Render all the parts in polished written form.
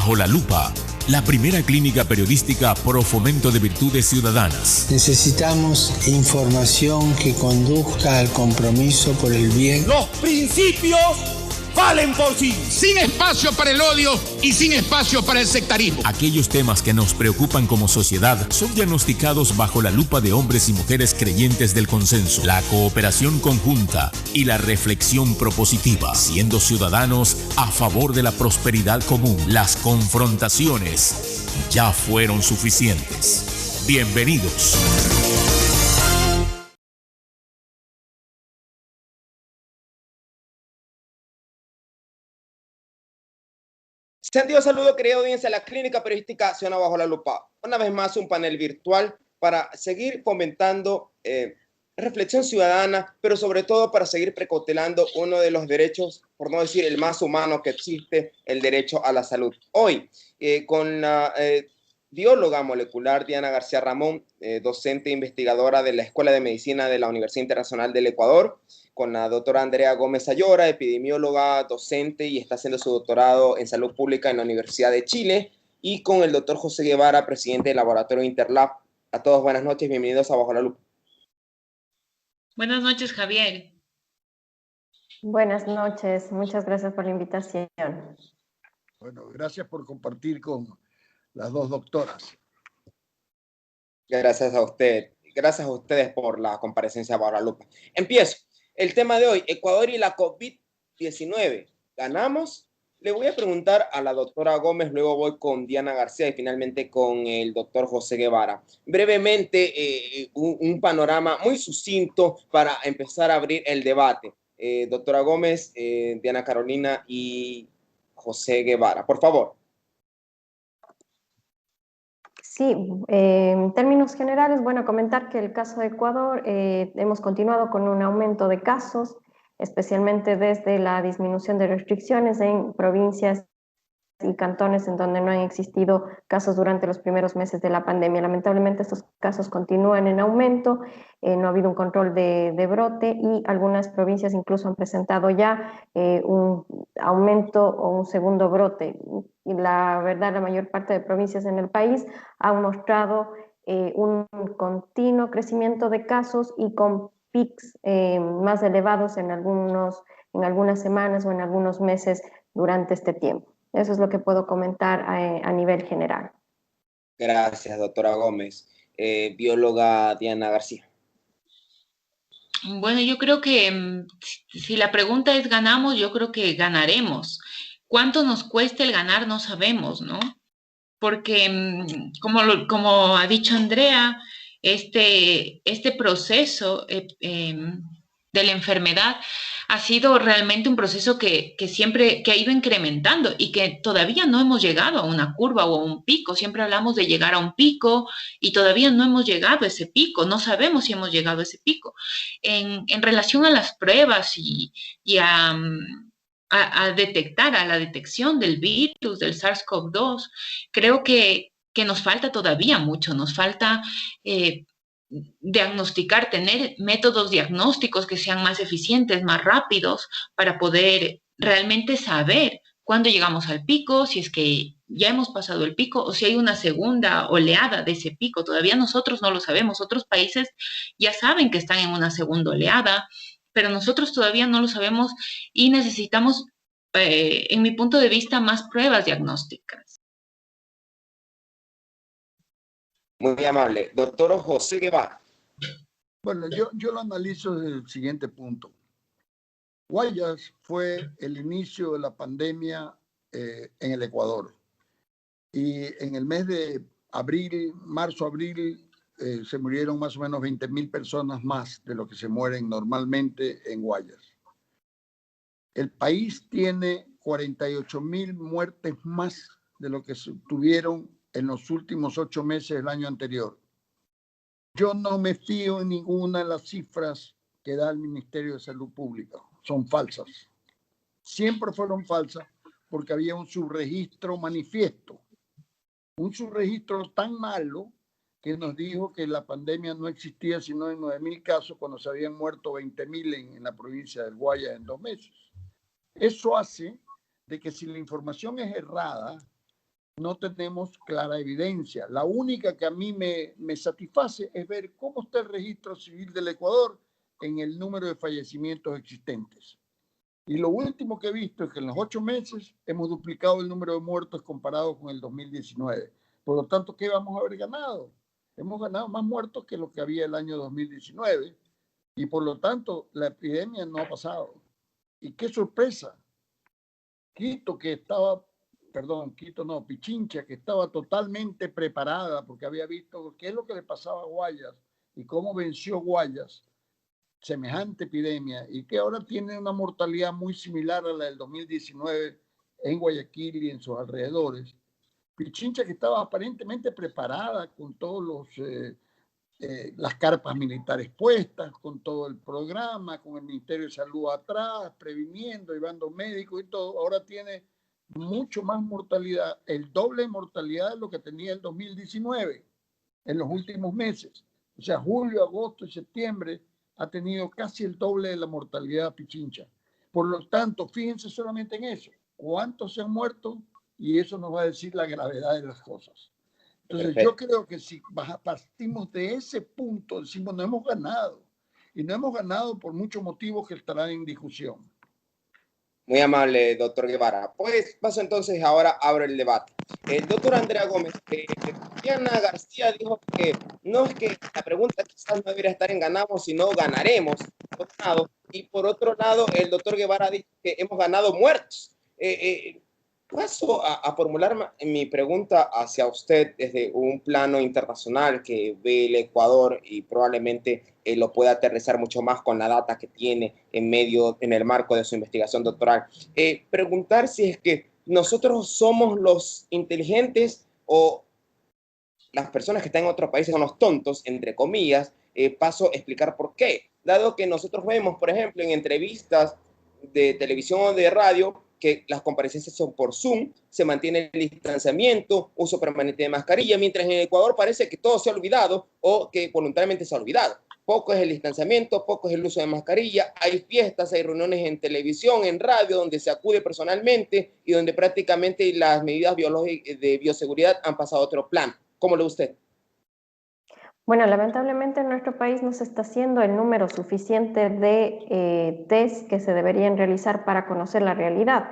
Bajo la Lupa, la primera clínica periodística pro fomento de virtudes ciudadanas. Necesitamos información que conduzca al compromiso por el bien. Los principios valen por sí. Sin espacio para el odio y sin espacio para el sectarismo. Aquellos temas que nos preocupan como sociedad son diagnosticados bajo la lupa de hombres y mujeres creyentes del consenso, la cooperación conjunta y la reflexión propositiva, siendo ciudadanos a favor de la prosperidad común. Las confrontaciones ya fueron suficientes. Bienvenidos. Sentido saludo, querida audiencia, la clínica periodística Ciudadana Bajo la Lupa. Una vez más, un panel virtual para seguir fomentando reflexión ciudadana, pero sobre todo para seguir precautelando uno de los derechos, por no decir el más humano que existe, el derecho a la salud. Hoy, con la bióloga molecular Diana García Ramón, docente e investigadora de la Escuela de Medicina de la Universidad Internacional del Ecuador, con la doctora Andrea Gómez Ayora, epidemióloga, docente y está haciendo su doctorado en salud pública en la Universidad de Chile, y con el doctor José Guevara, presidente del laboratorio Interlab. A todos buenas noches, bienvenidos a Bajo la Lupa. Buenas noches, Javier. Buenas noches, muchas gracias por la invitación. Bueno, gracias por compartir con las dos doctoras. Gracias a usted. Gracias a ustedes por la comparecencia Bajo la Lupa. Empiezo. El tema de hoy, Ecuador y la COVID-19. ¿Ganamos? Le voy a preguntar a la doctora Gómez, luego voy con Diana García y finalmente con el doctor José Guevara. Brevemente, un panorama muy sucinto para empezar a abrir el debate. Doctora Gómez, Diana Carolina y José Guevara, por favor. Sí, en términos generales, bueno, comentar que el caso de Ecuador, hemos continuado con un aumento de casos, especialmente desde la disminución de restricciones en provincias y cantones en donde no han existido casos durante los primeros meses de la pandemia. Lamentablemente estos casos continúan en aumento, no ha habido un control de brote y algunas provincias incluso han presentado ya un aumento o un segundo brote. Y la verdad, la mayor parte de provincias en el país han mostrado un continuo crecimiento de casos y con pics más elevados en algunas semanas o en algunos meses durante este tiempo. Eso es lo que puedo comentar a nivel general. Gracias, doctora Gómez. Bióloga Diana García. Bueno, yo creo que si la pregunta es ganamos, yo creo que ganaremos. ¿Cuánto nos cuesta el ganar? No sabemos, ¿no? Porque, como ha dicho Andrea, este proceso de la enfermedad ha sido realmente un proceso que siempre ha ido incrementando y que todavía no hemos llegado a una curva o a un pico. Siempre hablamos de llegar a un pico y todavía no hemos llegado a ese pico. No sabemos si hemos llegado a ese pico. En relación a las pruebas y a detectar, a la detección del virus, del SARS-CoV-2, creo que nos falta todavía mucho. Nos falta diagnosticar, tener métodos diagnósticos que sean más eficientes, más rápidos, para poder realmente saber cuándo llegamos al pico, si es que ya hemos pasado el pico o si hay una segunda oleada de ese pico. Todavía nosotros no lo sabemos. Otros países ya saben que están en una segunda oleada, pero nosotros todavía no lo sabemos y necesitamos, en mi punto de vista, más pruebas diagnósticas. Muy amable. Doctor José Guevara. Bueno, yo lo analizo desde el siguiente punto. Guayas fue el inicio de la pandemia en el Ecuador. Y en el mes de abril, marzo-abril, se murieron más o menos 20.000 personas más de lo que se mueren normalmente en Guayas. El país tiene 48.000 muertes más de lo que se tuvieron en los últimos 8 meses del año anterior. Yo no me fío en ninguna de las cifras que da el Ministerio de Salud Pública. Son falsas. Siempre fueron falsas porque había un subregistro manifiesto. Un subregistro tan malo que nos dijo que la pandemia no existía sino en 9.000 casos cuando se habían muerto 20.000 en la provincia del Guayas en 2 meses. Eso hace de que si la información es errada, no tenemos clara evidencia. La única que a mí me satisface es ver cómo está el registro civil del Ecuador en el número de fallecimientos existentes. Y lo último que he visto es que en los 8 meses hemos duplicado el número de muertos comparado con el 2019. Por lo tanto, ¿qué vamos a haber ganado? Hemos ganado más muertos que lo que había el año 2019 y por lo tanto la epidemia no ha pasado. Y qué sorpresa. Pichincha, que estaba totalmente preparada porque había visto qué es lo que le pasaba a Guayas y cómo venció Guayas semejante epidemia y que ahora tiene una mortalidad muy similar a la del 2019 en Guayaquil y en sus alrededores. Pichincha, que estaba aparentemente preparada con todos las carpas militares puestas, con todo el programa, con el Ministerio de Salud atrás, previniendo, llevando médicos y todo, ahora tiene mucho más mortalidad, el doble de mortalidad de lo que tenía el 2019 en los últimos meses. O sea, julio, agosto y septiembre ha tenido casi el doble de la mortalidad Pichincha. Por lo tanto, fíjense solamente en eso, cuántos se han muerto y eso nos va a decir la gravedad de las cosas. Entonces, Perfecto. yo creo que si partimos de ese punto, decimos, no hemos ganado. Y no hemos ganado por muchos motivos que estarán en discusión. Muy amable, doctor Guevara. Pues paso entonces, ahora abro el debate. El doctor Andrea Gómez, Diana García dijo que no es que la pregunta quizás no debería estar en ganamos, sino ganaremos. Y por otro lado, el doctor Guevara dijo que hemos ganado muertos. Paso a formular mi pregunta hacia usted desde un plano internacional que ve el Ecuador y probablemente lo pueda aterrizar mucho más con la data que tiene en el marco de su investigación doctoral. Preguntar si es que nosotros somos los inteligentes o las personas que están en otros países son los tontos, entre comillas. Paso a explicar por qué. Dado que nosotros vemos, por ejemplo, en entrevistas de televisión o de radio, que las comparecencias son por Zoom, se mantiene el distanciamiento, uso permanente de mascarilla, mientras en Ecuador parece que todo se ha olvidado o que voluntariamente se ha olvidado. Poco es el distanciamiento, poco es el uso de mascarilla, hay fiestas, hay reuniones en televisión, en radio, donde se acude personalmente y donde prácticamente las medidas de bioseguridad han pasado a otro plan. ¿Cómo lo ve usted? Bueno, lamentablemente en nuestro país no se está haciendo el número suficiente de test que se deberían realizar para conocer la realidad.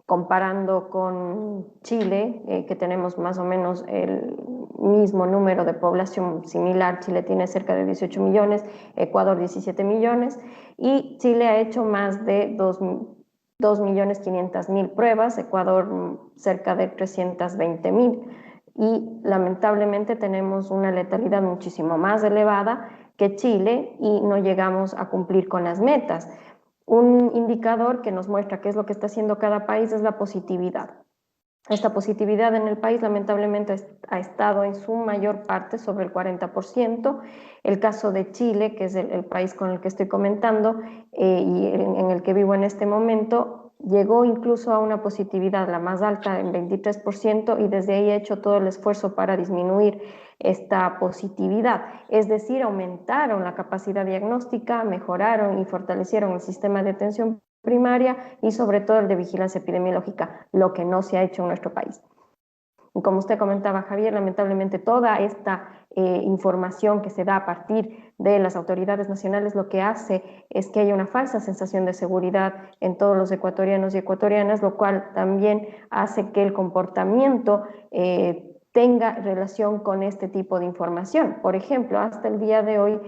Comparando con Chile, que tenemos más o menos el mismo número de población similar, Chile tiene cerca de 18 millones, Ecuador 17 millones, y Chile ha hecho más de 2.500.000 pruebas, Ecuador cerca de 320.000. Y lamentablemente tenemos una letalidad muchísimo más elevada que Chile y no llegamos a cumplir con las metas. Un indicador que nos muestra qué es lo que está haciendo cada país es la positividad. Esta positividad en el país lamentablemente ha estado en su mayor parte sobre el 40%. El caso de Chile, que es el país con el que estoy comentando y en el que vivo en este momento, llegó incluso a una positividad la más alta en 23% y desde ahí ha hecho todo el esfuerzo para disminuir esta positividad, es decir, aumentaron la capacidad diagnóstica, mejoraron y fortalecieron el sistema de atención primaria y sobre todo el de vigilancia epidemiológica, lo que no se ha hecho en nuestro país. Y como usted comentaba, Javier, lamentablemente toda esta información que se da a partir de las autoridades nacionales lo que hace es que haya una falsa sensación de seguridad en todos los ecuatorianos y ecuatorianas, lo cual también hace que el comportamiento tenga relación con este tipo de información. Por ejemplo, hasta el día de hoy,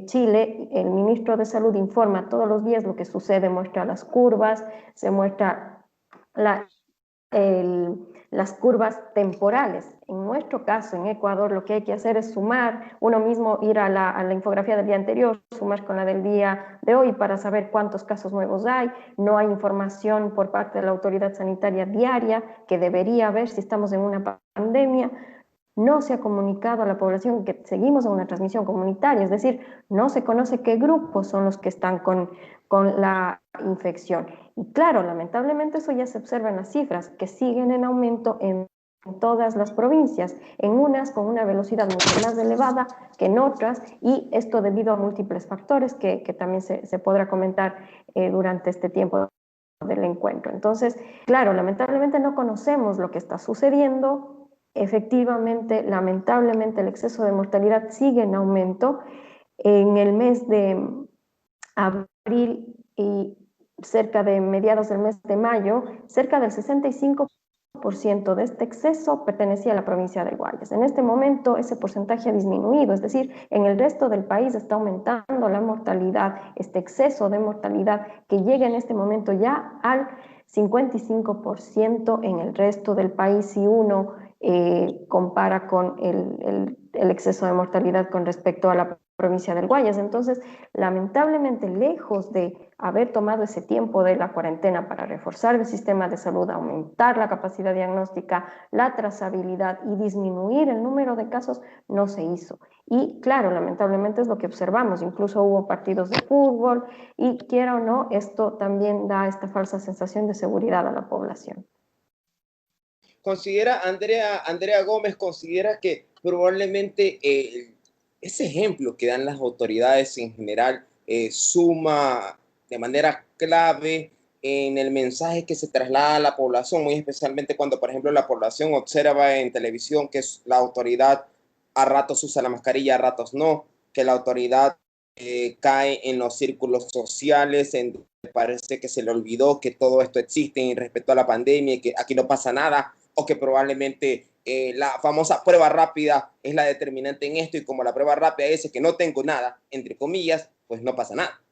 Chile, el ministro de Salud informa todos los días lo que sucede, muestra las curvas, se muestra las curvas temporales. En nuestro caso, en Ecuador, lo que hay que hacer es sumar, uno mismo ir a la infografía del día anterior, sumar con la del día de hoy para saber cuántos casos nuevos hay. No hay información por parte de la autoridad sanitaria diaria que debería haber si estamos en una pandemia. No se ha comunicado a la población que seguimos en una transmisión comunitaria, es decir, no se conoce qué grupos son los que están con la infección. Y claro, lamentablemente eso ya se observa en las cifras, que siguen en aumento en todas las provincias, en unas con una velocidad mucho más elevada que en otras, y esto debido a múltiples factores que también se podrá comentar durante este tiempo del encuentro. Entonces, claro, lamentablemente no conocemos lo que está sucediendo. Efectivamente, lamentablemente, el exceso de mortalidad sigue en aumento. En el mes de abril y cerca de mediados del mes de mayo, cerca del 65% de este exceso pertenecía a la provincia del Guayas. En este momento ese porcentaje ha disminuido, es decir, en el resto del país está aumentando la mortalidad, este exceso de mortalidad que llega en este momento ya al 55% en el resto del país si uno compara con el exceso de mortalidad con respecto a la provincia del Guayas. Entonces, lamentablemente, lejos de haber tomado ese tiempo de la cuarentena para reforzar el sistema de salud, aumentar la capacidad diagnóstica, la trazabilidad y disminuir el número de casos, no se hizo. Y claro, lamentablemente es lo que observamos, incluso hubo partidos de fútbol y quiera o no, esto también da esta falsa sensación de seguridad a la población. Considera, Andrea Gómez, considera que probablemente ese ejemplo que dan las autoridades en general suma de manera clave en el mensaje que se traslada a la población, muy especialmente cuando, por ejemplo, la población observa en televisión que la autoridad a ratos usa la mascarilla, a ratos no, que la autoridad cae en los círculos sociales, parece que se le olvidó que todo esto existe en respecto a la pandemia y que aquí no pasa nada, o que probablemente la famosa prueba rápida es la determinante en esto, y como la prueba rápida es que no tengo nada, entre comillas, pues no pasa nada.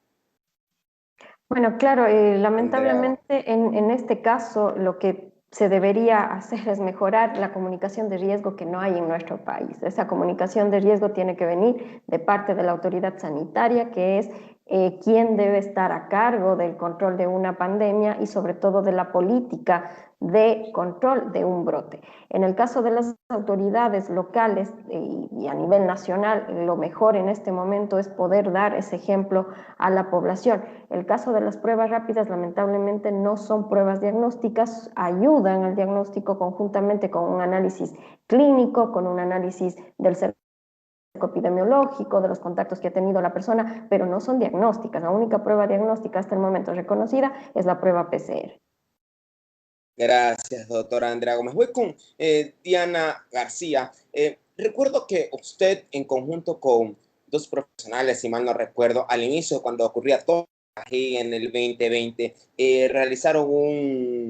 Bueno, claro, lamentablemente en este caso lo que se debería hacer es mejorar la comunicación de riesgo que no hay en nuestro país. Esa comunicación de riesgo tiene que venir de parte de la autoridad sanitaria, que es quien debe estar a cargo del control de una pandemia y sobre todo de la política de control de un brote. En el caso de las autoridades locales y a nivel nacional, lo mejor en este momento es poder dar ese ejemplo a la población. El caso de las pruebas rápidas, lamentablemente, no son pruebas diagnósticas, ayudan al diagnóstico conjuntamente con un análisis clínico, con un análisis del epidemiológico, de los contactos que ha tenido la persona, pero no son diagnósticas. La única prueba diagnóstica hasta el momento reconocida es la prueba PCR. Gracias, doctora Andrea Gómez. Voy con Diana García. Recuerdo que usted, en conjunto con dos profesionales, si mal no recuerdo, al inicio, cuando ocurría todo aquí en el 2020, realizaron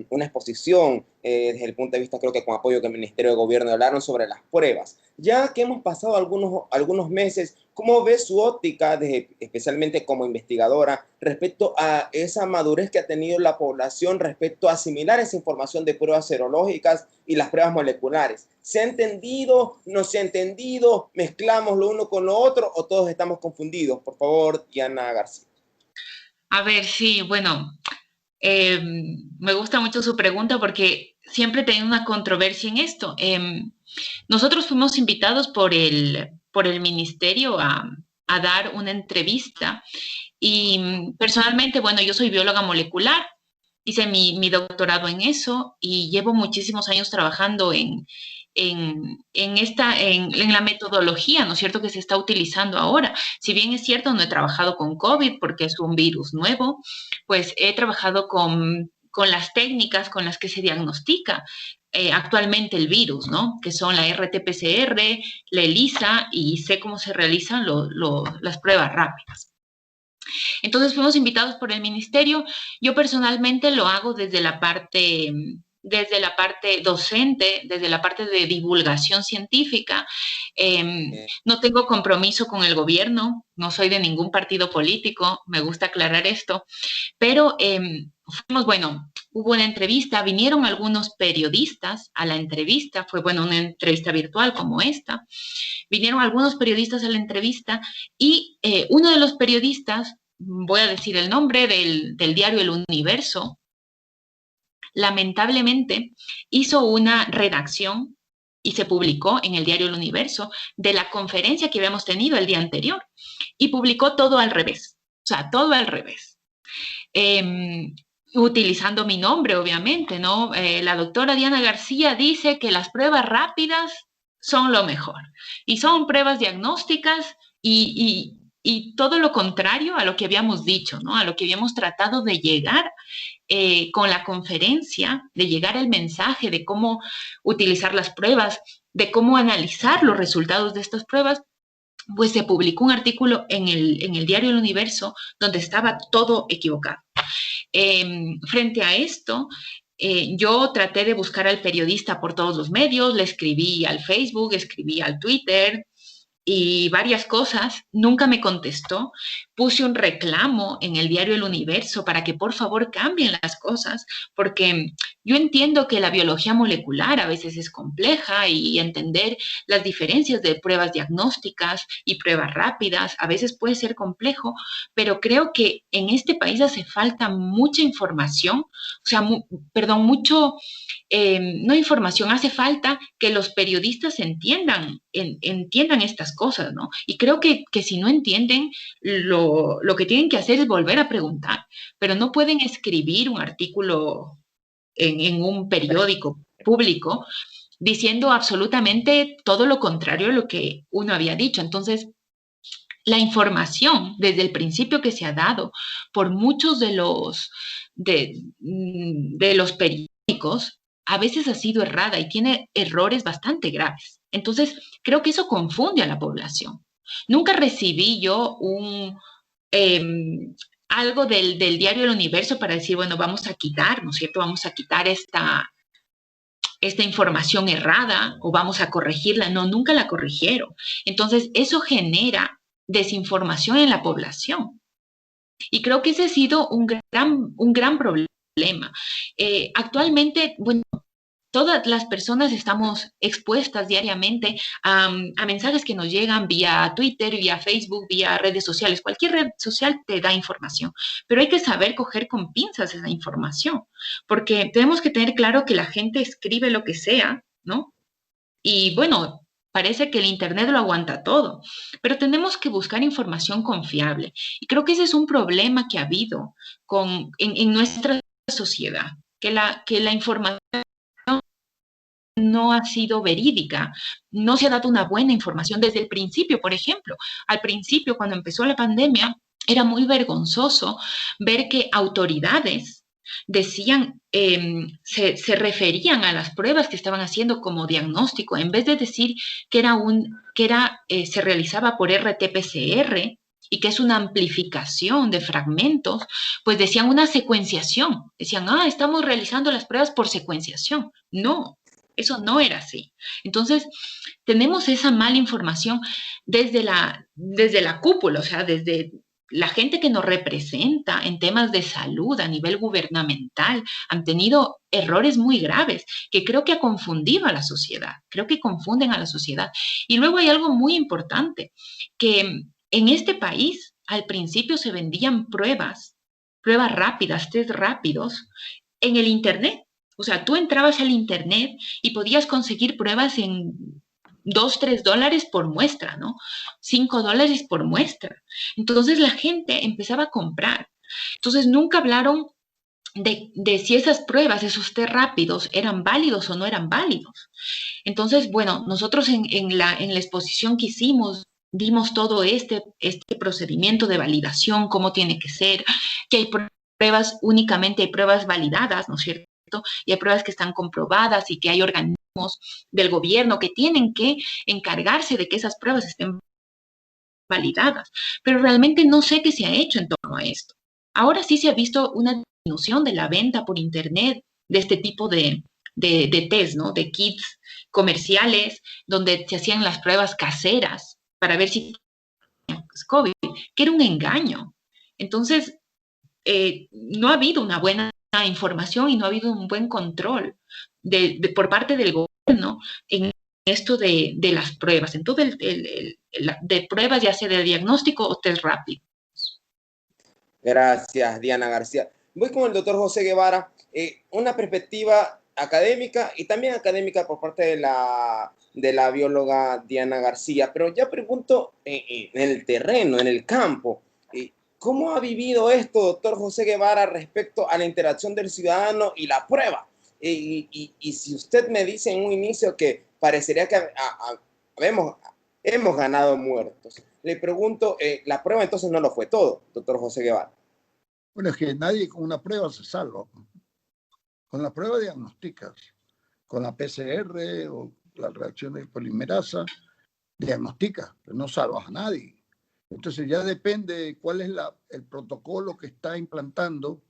una exposición desde el punto de vista, creo que con apoyo del Ministerio de Gobierno, hablaron sobre las pruebas. Ya que hemos pasado algunos meses, ¿cómo ve su óptica, especialmente como investigadora, respecto a esa madurez que ha tenido la población respecto a asimilar esa información de pruebas serológicas y las pruebas moleculares? ¿Se ha entendido? ¿No se ha entendido? ¿Mezclamos lo uno con lo otro o todos estamos confundidos? Por favor, Diana García. A ver, sí, bueno, me gusta mucho su pregunta porque siempre tengo una controversia en esto. Nosotros fuimos invitados por el ministerio a dar una entrevista y personalmente, bueno, yo soy bióloga molecular, hice mi doctorado en eso y llevo muchísimos años trabajando en la metodología, ¿no es cierto?, que se está utilizando ahora. Si bien es cierto, no he trabajado con COVID porque es un virus nuevo, pues he trabajado con las técnicas con las que se diagnostica actualmente el virus, ¿no? Que son la RT-PCR, la ELISA, y sé cómo se realizan las pruebas rápidas. Entonces fuimos invitados por el ministerio. Yo personalmente lo hago desde la parte docente, desde la parte de divulgación científica. No tengo compromiso con el gobierno, no soy de ningún partido político, me gusta aclarar esto, pero hubo una entrevista, vinieron algunos periodistas a la entrevista, fue una entrevista virtual como esta, vinieron algunos periodistas a la entrevista y uno de los periodistas, voy a decir el nombre del diario El Universo, lamentablemente hizo una redacción y se publicó en el diario El Universo de la conferencia que habíamos tenido el día anterior y publicó todo al revés, o sea, todo al revés. Utilizando mi nombre, obviamente, ¿no? La doctora Diana García dice que las pruebas rápidas son lo mejor y son pruebas diagnósticas y y todo lo contrario a lo que habíamos dicho, ¿no? A lo que habíamos tratado de llegar con la conferencia, de llegar al mensaje de cómo utilizar las pruebas, de cómo analizar los resultados de estas pruebas. Pues se publicó un artículo en el diario El Universo donde estaba todo equivocado. Frente a esto, yo traté de buscar al periodista por todos los medios, le escribí al Facebook, escribí al Twitter y varias cosas, nunca me contestó. Puse un reclamo en el diario El Universo para que por favor cambien las cosas, porque yo entiendo que la biología molecular a veces es compleja y entender las diferencias de pruebas diagnósticas y pruebas rápidas a veces puede ser complejo, pero creo que en este país hace falta mucha información, o sea, no información, hace falta que los periodistas entiendan estas cosas, ¿no? Y creo que si no entienden, lo que tienen que hacer es volver a preguntar, pero no pueden escribir un artículo en un periódico público diciendo absolutamente todo lo contrario a lo que uno había dicho. Entonces, la información desde el principio que se ha dado por muchos de los periódicos a veces ha sido errada y tiene errores bastante graves. Entonces, creo que eso confunde a la población. Nunca recibí yo algo del diario El Universo para decir, bueno, vamos a quitar, ¿no es cierto? Vamos a quitar esta información errada o vamos a corregirla. No, nunca la corrigieron. Entonces, eso genera desinformación en la población. Y creo que ese ha sido un gran problema. Actualmente, bueno, todas las personas estamos expuestas diariamente a mensajes que nos llegan vía Twitter, vía Facebook, vía redes sociales. Cualquier red social te da información, pero hay que saber coger con pinzas esa información, porque tenemos que tener claro que la gente escribe lo que sea, ¿no? Y bueno, parece que el Internet lo aguanta todo, pero tenemos que buscar información confiable. Y creo que ese es un problema que ha habido en nuestra sociedad, que la información no ha sido verídica, no se ha dado una buena información desde el principio. Por ejemplo, al principio, cuando empezó la pandemia, era muy vergonzoso ver que autoridades decían, se referían a las pruebas que estaban haciendo como diagnóstico, en vez de decir que se realizaba por RT-PCR y que es una amplificación de fragmentos, pues decían una secuenciación. Decían, estamos realizando las pruebas por secuenciación. No, eso no era así. Entonces, tenemos esa mala información desde la cúpula, o sea, desde la gente que nos representa en temas de salud a nivel gubernamental, han tenido errores muy graves que creo que ha confundido a la sociedad, creo que confunden a la sociedad. Y luego hay algo muy importante, que en este país al principio se vendían pruebas rápidas, test rápidos, en el Internet. O sea, tú entrabas al Internet y podías conseguir pruebas en $2-3 por muestra, ¿no? $5 por muestra. Entonces la gente empezaba a comprar. Entonces nunca hablaron de si esas pruebas, esos test rápidos, eran válidos o no eran válidos. Entonces, bueno, nosotros en la exposición que hicimos, dimos todo este procedimiento de validación, cómo tiene que ser, que hay pruebas, únicamente hay pruebas validadas, ¿no es cierto? Y hay pruebas que están comprobadas y que hay organismos del gobierno que tienen que encargarse de que esas pruebas estén validadas. Pero realmente no sé qué se ha hecho en torno a esto. Ahora sí se ha visto una disminución de la venta por Internet de este tipo de test, ¿no? De kits comerciales donde se hacían las pruebas caseras para ver si es COVID, que era un engaño. Entonces, no ha habido una buena información y no ha habido un buen control por parte del gobierno en esto de las pruebas, en todo de pruebas, ya sea de diagnóstico o test rápido. Gracias, Diana García. Voy con el doctor José Guevara. Una perspectiva académica y también académica por parte de la bióloga Diana García, pero ya pregunto en el terreno, en el campo, ¿cómo ha vivido esto, doctor José Guevara, respecto a la interacción del ciudadano y la prueba? Y si usted me dice en un inicio que parecería que hemos ganado muertos. Le pregunto, la prueba entonces no lo fue todo, doctor José Guevara. Bueno, es que nadie con una prueba se salva. Con la prueba diagnosticas, con la PCR o la reacción de polimerasa, diagnosticas, pero no salvas a nadie. Entonces ya depende cuál es el protocolo que está implantando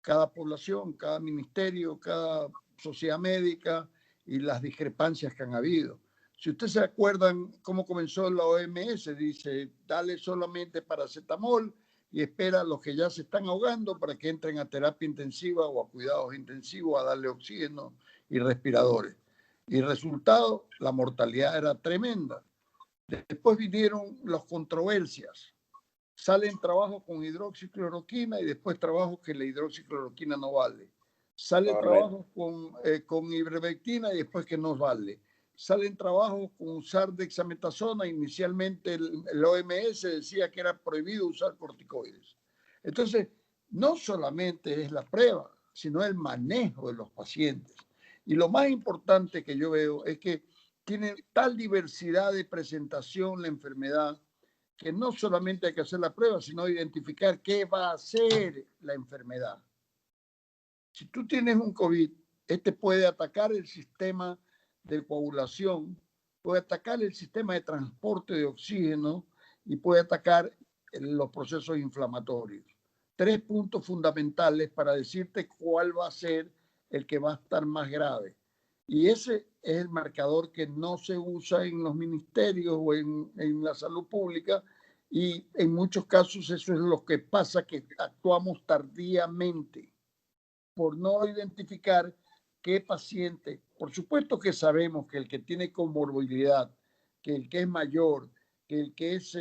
cada población, cada ministerio, cada sociedad médica y las discrepancias que han habido. Si ustedes se acuerdan cómo comenzó la OMS, dice, dale solamente paracetamol y espera a los que ya se están ahogando para que entren a terapia intensiva o a cuidados intensivos, a darle oxígeno y respiradores. Y el resultado, la mortalidad era tremenda. Después vinieron las controversias. Salen trabajos con hidroxicloroquina y después trabajos que la hidroxicloroquina no vale. Salen trabajos con ivermectina y después que no vale. Salen trabajos con usar dexametasona. Inicialmente el OMS decía que era prohibido usar corticoides. Entonces, no solamente es la prueba, sino el manejo de los pacientes. Y lo más importante que yo veo es que tiene tal diversidad de presentación la enfermedad que no solamente hay que hacer la prueba, sino identificar qué va a hacer la enfermedad. Si tú tienes un COVID, este puede atacar el sistema de coagulación, puede atacar el sistema de transporte de oxígeno y puede atacar los procesos inflamatorios. 3 puntos fundamentales para decirte cuál va a ser el que va a estar más grave. Y ese es el marcador que no se usa en los ministerios o en la salud pública, y en muchos casos eso es lo que pasa, que actuamos tardíamente por no identificar qué paciente. Por supuesto que sabemos que el que tiene comorbilidad, que el que es mayor, que el que es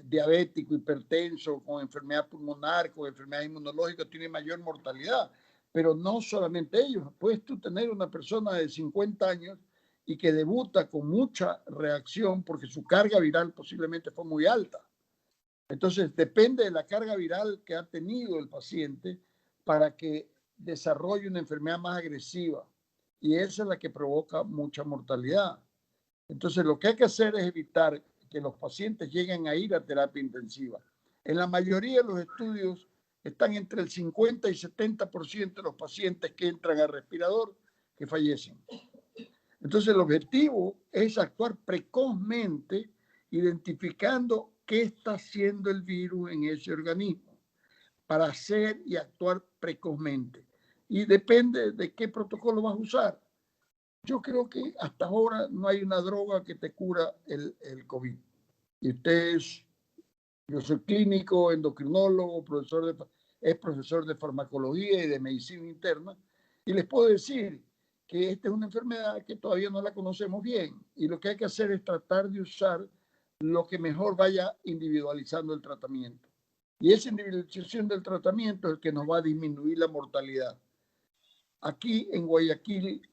diabético, hipertenso, con enfermedad pulmonar, con enfermedad inmunológica, tiene mayor mortalidad. Pero no solamente ellos. Puedes tú tener una persona de 50 años y que debuta con mucha reacción porque su carga viral posiblemente fue muy alta. Entonces, depende de la carga viral que ha tenido el paciente para que desarrolle una enfermedad más agresiva. Y esa es la que provoca mucha mortalidad. Entonces, lo que hay que hacer es evitar que los pacientes lleguen a ir a terapia intensiva. En la mayoría de los estudios están entre el 50 y 70% de los pacientes que entran al respirador que fallecen. Entonces, el objetivo es actuar precozmente, identificando qué está haciendo el virus en ese organismo, para hacer y actuar precozmente. Y depende de qué protocolo vas a usar. Yo creo que hasta ahora no hay una droga que te cura el COVID. Y yo soy clínico, endocrinólogo, es profesor de farmacología y de medicina interna, y les puedo decir que esta es una enfermedad que todavía no la conocemos bien, y lo que hay que hacer es tratar de usar lo que mejor vaya individualizando el tratamiento. Y esa individualización del tratamiento es el que nos va a disminuir la mortalidad. Aquí en Guayaquil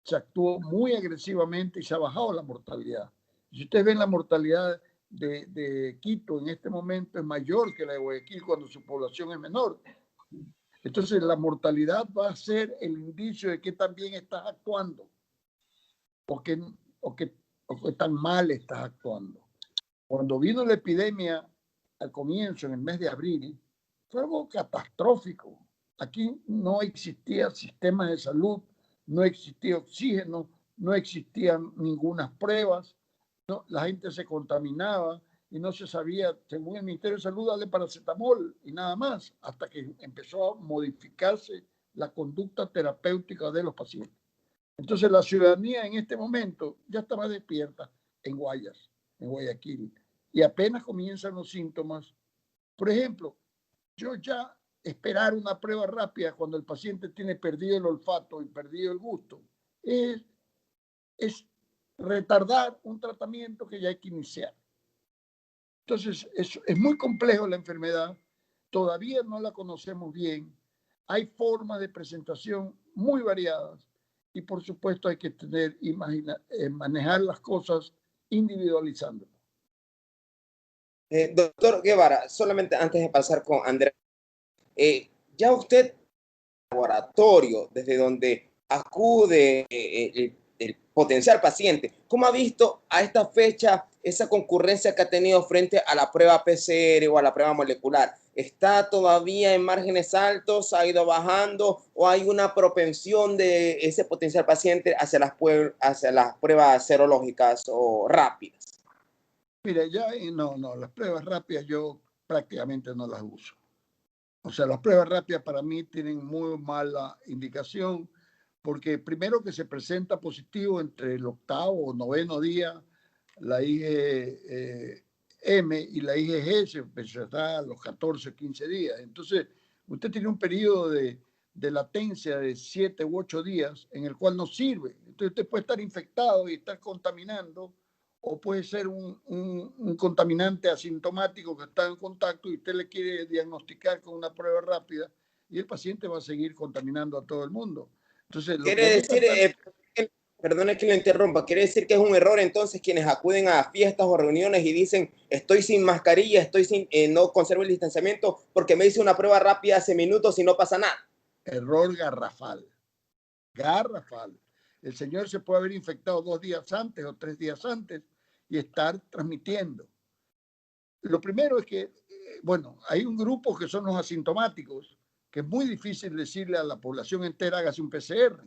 se actuó muy agresivamente y se ha bajado la mortalidad. Si ustedes ven la mortalidad de Quito en este momento es mayor que la de Guayaquil cuando su población es menor. Entonces la mortalidad va a ser el indicio de que también estás actuando o que tan mal estás actuando. Cuando vino la epidemia al comienzo, en el mes de abril, fue algo catastrófico. Aquí no existía sistema de salud, no existía oxígeno, no existían ninguna pruebas, no, la gente se contaminaba y no se sabía, según el Ministerio de Salud, darle paracetamol y nada más, hasta que empezó a modificarse la conducta terapéutica de los pacientes. Entonces la ciudadanía en este momento ya estaba despierta en Guayas, en Guayaquil, y apenas comienzan los síntomas. Por ejemplo, yo ya esperar una prueba rápida cuando el paciente tiene perdido el olfato y perdido el gusto es retardar un tratamiento que ya hay que iniciar. Entonces, es muy complejo la enfermedad, todavía no la conocemos bien, hay formas de presentación muy variadas y por supuesto hay que manejar las cosas individualizando. Doctor Guevara, solamente antes de pasar con Andrea, ya usted, laboratorio, desde donde acude el potencial paciente. ¿Cómo ha visto a esta fecha esa concurrencia que ha tenido frente a la prueba PCR o a la prueba molecular? ¿Está todavía en márgenes altos? ¿Ha ido bajando? ¿O hay una propensión de ese potencial paciente hacia las pruebas serológicas o rápidas? Mira, ya no, las pruebas rápidas yo prácticamente no las uso. O sea, las pruebas rápidas para mí tienen muy mala indicación, porque primero que se presenta positivo entre el 8º o 9º día, la IgM y la IgG se presentará a los 14 o 15 días. Entonces, usted tiene un periodo de latencia de 7 u 8 días en el cual no sirve. Entonces, usted puede estar infectado y estar contaminando, o puede ser un contaminante asintomático que está en contacto y usted le quiere diagnosticar con una prueba rápida y el paciente va a seguir contaminando a todo el mundo. Entonces, Quiere decir, perdone que lo interrumpa, quiere decir que es un error entonces quienes acuden a fiestas o reuniones y dicen estoy sin mascarilla, no conservo el distanciamiento porque me hice una prueba rápida hace minutos y no pasa nada. Error garrafal. Garrafal. El señor se puede haber infectado 2 días antes o 3 días antes y estar transmitiendo. Lo primero es que, bueno, hay un grupo que son los asintomáticos, que es muy difícil decirle a la población entera hágase un PCR.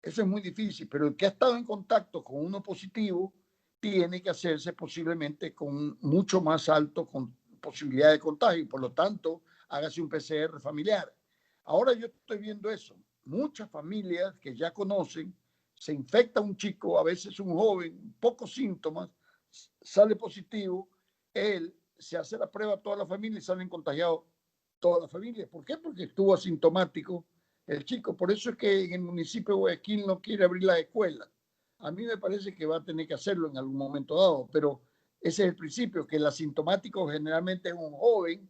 Eso es muy difícil, pero el que ha estado en contacto con uno positivo tiene que hacerse posiblemente con mucho más alto con posibilidad de contagio y por lo tanto hágase un PCR familiar. Ahora yo estoy viendo eso. Muchas familias que ya conocen, se infecta un chico, a veces un joven, pocos síntomas, sale positivo, él se hace la prueba a toda la familia y salen contagiados toda la familia. ¿Por qué? Porque estuvo asintomático el chico. Por eso es que en el municipio de Guayaquil no quiere abrir las escuelas. A mí me parece que va a tener que hacerlo en algún momento dado, pero ese es el principio, que el asintomático generalmente es un joven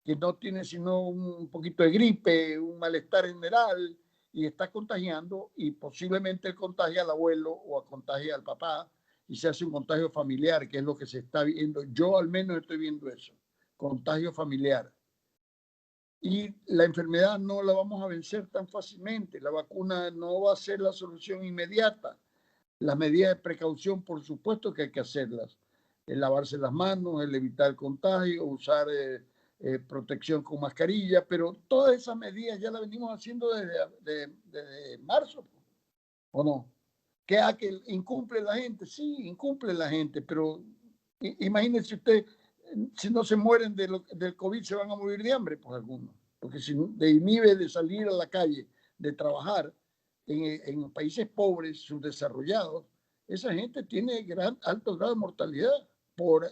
que no tiene sino un poquito de gripe, un malestar general y está contagiando y posiblemente contagia al abuelo o contagia al papá y se hace un contagio familiar, que es lo que se está viendo. Yo al menos estoy viendo eso, contagio familiar. Y la enfermedad no la vamos a vencer tan fácilmente. La vacuna no va a ser la solución inmediata. Las medidas de precaución, por supuesto que hay que hacerlas. El lavarse las manos, el evitar el contagio, usar protección con mascarilla, pero todas esas medidas ya las venimos haciendo desde marzo, ¿o no? Que incumple la gente, sí, incumple la gente, pero imagínense usted, si no se mueren del COVID, se van a morir de hambre, pues algunos, porque si le inhibe de salir a la calle, de trabajar en países pobres, subdesarrollados, esa gente tiene alto grado de mortalidad por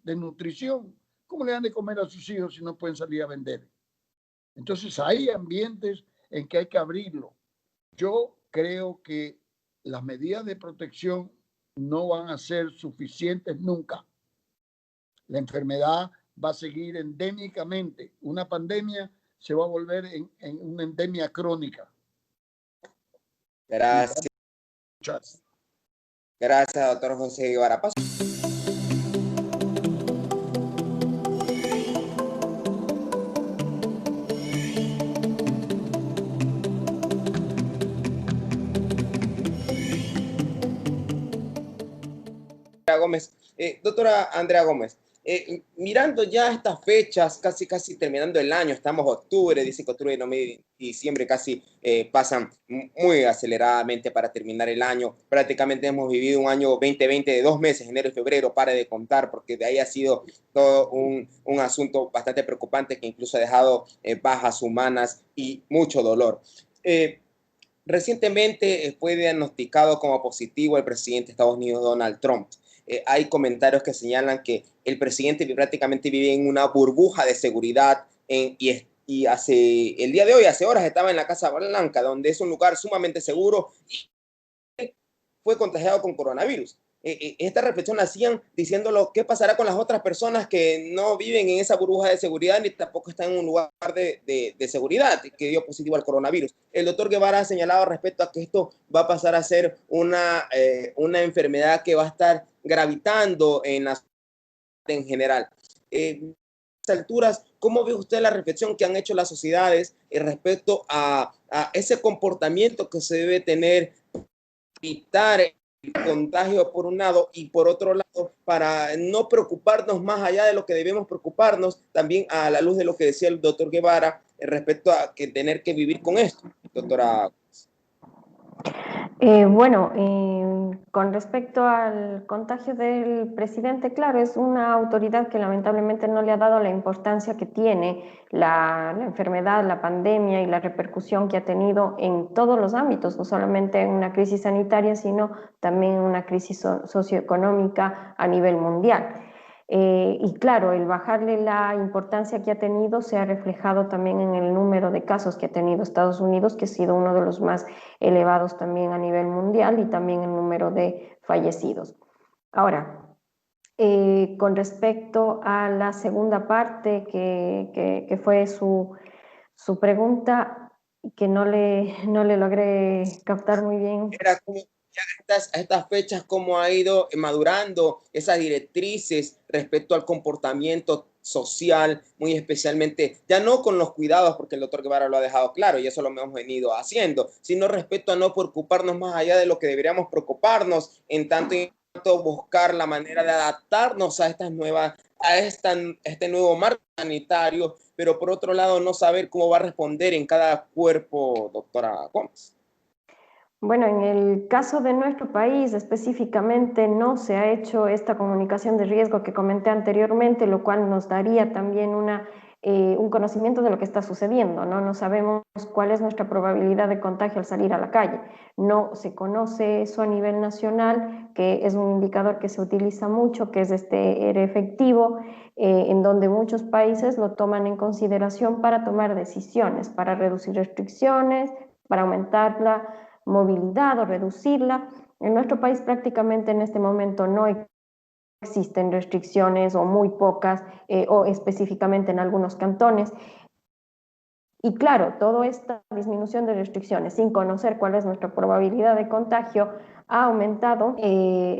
desnutrición. ¿Cómo le dan de comer a sus hijos si no pueden salir a vender? Entonces hay ambientes en que hay que abrirlo. Yo creo que las medidas de protección no van a ser suficientes nunca. La enfermedad va a seguir endémicamente. Una pandemia se va a volver en una endemia crónica. Gracias. Gracias, doctor José Guevara. Gómez, doctora Andrea Gómez, mirando ya estas fechas, casi terminando el año, estamos en octubre, dice que octubre, noviembre y diciembre casi pasan muy aceleradamente para terminar el año. Prácticamente hemos vivido un año 2020 de 2 meses, enero y febrero, pare de contar, porque de ahí ha sido todo un asunto bastante preocupante que incluso ha dejado bajas humanas y mucho dolor. Recientemente fue diagnosticado como positivo el presidente de Estados Unidos, Donald Trump. Hay comentarios que señalan que el presidente prácticamente vive en una burbuja de seguridad y el día de hoy, hace horas, estaba en la Casa Blanca, donde es un lugar sumamente seguro y fue contagiado con coronavirus. Esta reflexión la hacían diciéndolo qué pasará con las otras personas que no viven en esa burbuja de seguridad ni tampoco están en un lugar de seguridad que dio positivo al coronavirus. El doctor Guevara ha señalado respecto a que esto va a pasar a ser una enfermedad que va a estar gravitando en general. A estas alturas, ¿cómo ve usted la reflexión que han hecho las sociedades respecto a ese comportamiento que se debe tener evitar el contagio por un lado y por otro lado para no preocuparnos más allá de lo que debemos preocuparnos, también a la luz de lo que decía el doctor Guevara respecto a que tener que vivir con esto, doctora? Bueno, con respecto al contagio del presidente, claro, es una autoridad que lamentablemente no le ha dado la importancia que tiene la enfermedad, la pandemia y la repercusión que ha tenido en todos los ámbitos, no solamente en una crisis sanitaria, sino también en una crisis socioeconómica a nivel mundial. Y claro, el bajarle la importancia que ha tenido se ha reflejado también en el número de casos que ha tenido Estados Unidos, que ha sido uno de los más elevados también a nivel mundial, y también el número de fallecidos. Ahora, con respecto a la segunda parte que fue su pregunta, que no le logré captar muy bien. Era como estas fechas, cómo ha ido madurando esas directrices respecto al comportamiento social, muy especialmente, ya no con los cuidados, porque el doctor Guevara lo ha dejado claro y eso lo hemos venido haciendo, sino respecto a no preocuparnos más allá de lo que deberíamos preocuparnos, en tanto y tanto buscar la manera de adaptarnos a estas nuevas, este nuevo marco sanitario, pero por otro lado no saber cómo va a responder en cada cuerpo, doctora Gómez. Bueno, en el caso de nuestro país específicamente no se ha hecho esta comunicación de riesgo que comenté anteriormente, lo cual nos daría también un conocimiento de lo que está sucediendo, ¿no? No sabemos cuál es nuestra probabilidad de contagio al salir a la calle. No se conoce eso a nivel nacional, que es un indicador que se utiliza mucho, que es R efectivo, en donde muchos países lo toman en consideración para tomar decisiones, para reducir restricciones, para aumentar la movilidad o reducirla. En nuestro país prácticamente en este momento no existen restricciones o muy pocas, o específicamente en algunos cantones. Y claro, toda esta disminución de restricciones sin conocer cuál es nuestra probabilidad de contagio ha aumentado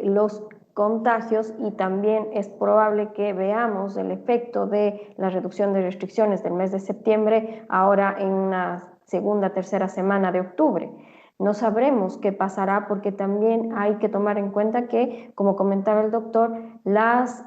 los contagios, y también es probable que veamos el efecto de la reducción de restricciones del mes de septiembre ahora en una segunda, tercera semana de octubre. No sabremos qué pasará, porque también hay que tomar en cuenta que, como comentaba el doctor, las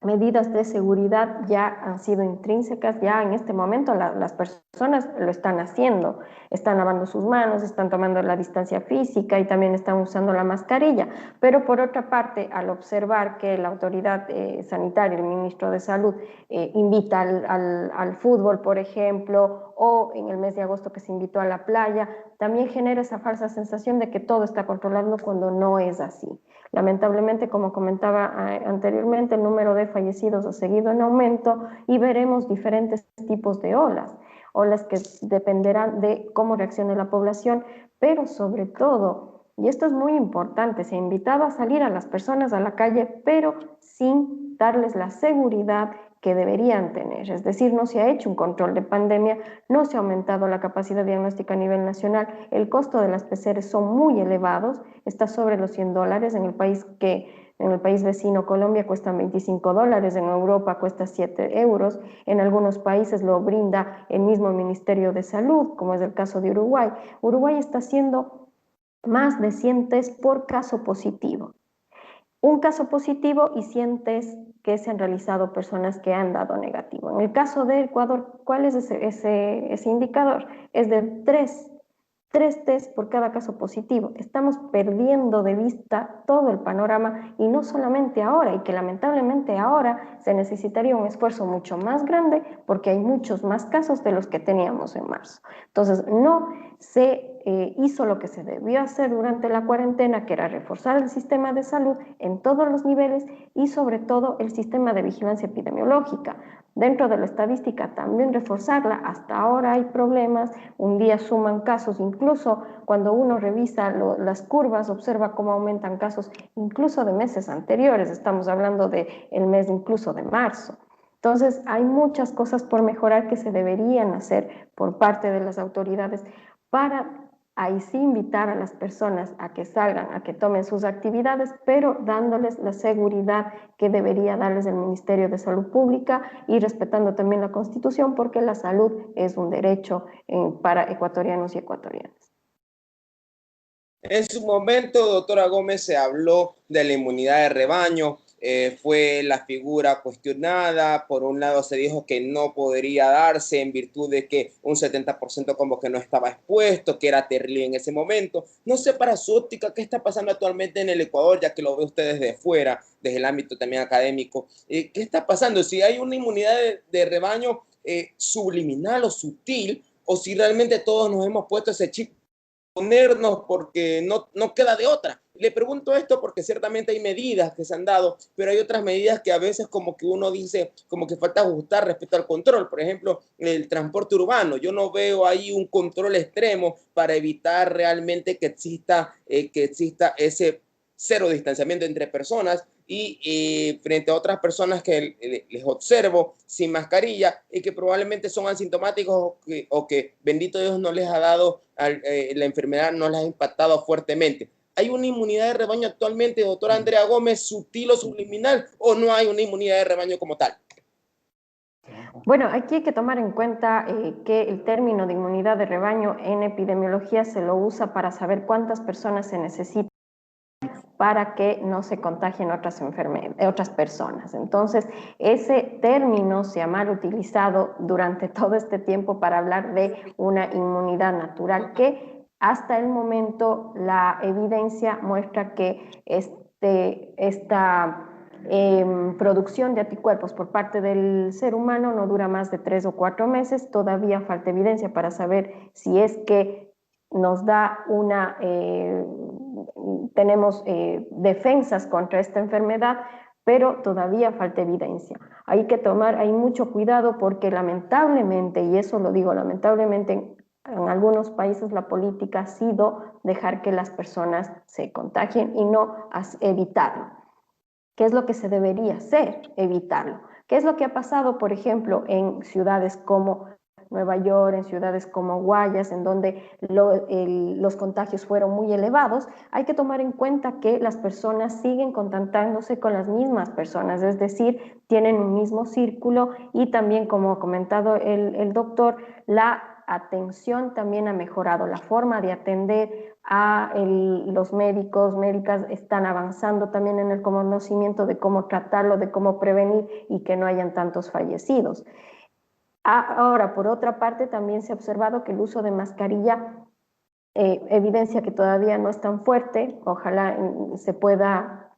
medidas de seguridad ya han sido intrínsecas, ya en este momento las personas lo están haciendo, están lavando sus manos, están tomando la distancia física y también están usando la mascarilla. Pero por otra parte, al observar que la autoridad sanitaria, el ministro de Salud, invita al fútbol, por ejemplo, o en el mes de agosto que se invitó a la playa, también genera esa falsa sensación de que todo está controlado cuando no es así. Lamentablemente, como comentaba anteriormente, el número de fallecidos ha seguido en aumento y veremos diferentes tipos de olas que dependerán de cómo reaccione la población, pero sobre todo, y esto es muy importante, se ha invitado a salir a las personas a la calle, pero sin darles la seguridad que deberían tener. Es decir, no se ha hecho un control de pandemia, no se ha aumentado la capacidad diagnóstica a nivel nacional, el costo de las PCR son muy elevados, está sobre los $100 en el país vecino Colombia cuestan $25, en Europa cuesta 7 euros, en algunos países lo brinda el mismo Ministerio de Salud, como es el caso de Uruguay. Uruguay está haciendo más de 100 test por caso positivo. Un caso positivo y 100 test que se han realizado personas que han dado negativo. En el caso de Ecuador, ¿cuál es ese indicador? Es de 3 test por cada caso positivo. Estamos perdiendo de vista todo el panorama, y no solamente ahora, y que lamentablemente ahora se necesitaría un esfuerzo mucho más grande porque hay muchos más casos de los que teníamos en marzo. Entonces, no se hizo lo que se debió hacer durante la cuarentena, que era reforzar el sistema de salud en todos los niveles y sobre todo el sistema de vigilancia epidemiológica. Dentro de la estadística también reforzarla. Hasta ahora hay problemas, un día suman casos, incluso cuando uno revisa las curvas observa cómo aumentan casos incluso de meses anteriores, estamos hablando del mes incluso de marzo. Entonces hay muchas cosas por mejorar que se deberían hacer por parte de las autoridades para ahí sí invitar a las personas a que salgan, a que tomen sus actividades, pero dándoles la seguridad que debería darles el Ministerio de Salud Pública y respetando también la Constitución, porque la salud es un derecho para ecuatorianos y ecuatorianas. En su momento, doctora Gómez, se habló de la inmunidad de rebaño, fue la figura cuestionada. Por un lado se dijo que no podría darse en virtud de que un 70% como que no estaba expuesto, que era terrible en ese momento. No sé, para su óptica, qué está pasando actualmente en el Ecuador, ya que lo ve usted desde fuera, desde el ámbito también académico. ¿Qué está pasando? Si hay una inmunidad de rebaño subliminal o sutil, o si realmente todos nos hemos puesto ese chip ponernos porque no queda de otra. Le pregunto esto porque ciertamente hay medidas que se han dado, pero hay otras medidas que a veces como que uno dice como que falta ajustar respecto al control. Por ejemplo, el transporte urbano. Yo no veo ahí un control extremo para evitar realmente que exista ese cero distanciamiento entre personas y frente a otras personas que les observo sin mascarilla y que probablemente son asintomáticos o que bendito Dios no les ha dado la enfermedad, no les ha impactado fuertemente. ¿Hay una inmunidad de rebaño actualmente, doctora Andrea Gómez, sutil o subliminal, o no hay una inmunidad de rebaño como tal? Bueno, aquí hay que tomar en cuenta que el término de inmunidad de rebaño en epidemiología se lo usa para saber cuántas personas se necesitan para que no se contagien otras personas. Entonces, ese término se ha mal utilizado durante todo este tiempo para hablar de una inmunidad natural, que hasta el momento la evidencia muestra que esta producción de anticuerpos por parte del ser humano no dura más de 3 o 4 meses. Todavía falta evidencia para saber si es que nos da tenemos defensas contra esta enfermedad, pero todavía falta evidencia. Hay mucho cuidado porque lamentablemente, y eso lo digo lamentablemente, en algunos países la política ha sido dejar que las personas se contagien y no evitarlo. ¿Qué es lo que se debería hacer? Evitarlo. ¿Qué es lo que ha pasado, por ejemplo, en ciudades como Nueva York, en ciudades como Guayas, en donde los contagios fueron muy elevados? Hay que tomar en cuenta que las personas siguen contactándose con las mismas personas, es decir, tienen un mismo círculo y también, como ha comentado el doctor, la atención también ha mejorado, la forma de atender a los médicas están avanzando también en el conocimiento de cómo tratarlo, de cómo prevenir y que no hayan tantos fallecidos. Ahora, por otra parte, también se ha observado que el uso de mascarilla evidencia que todavía no es tan fuerte. Ojalá se pueda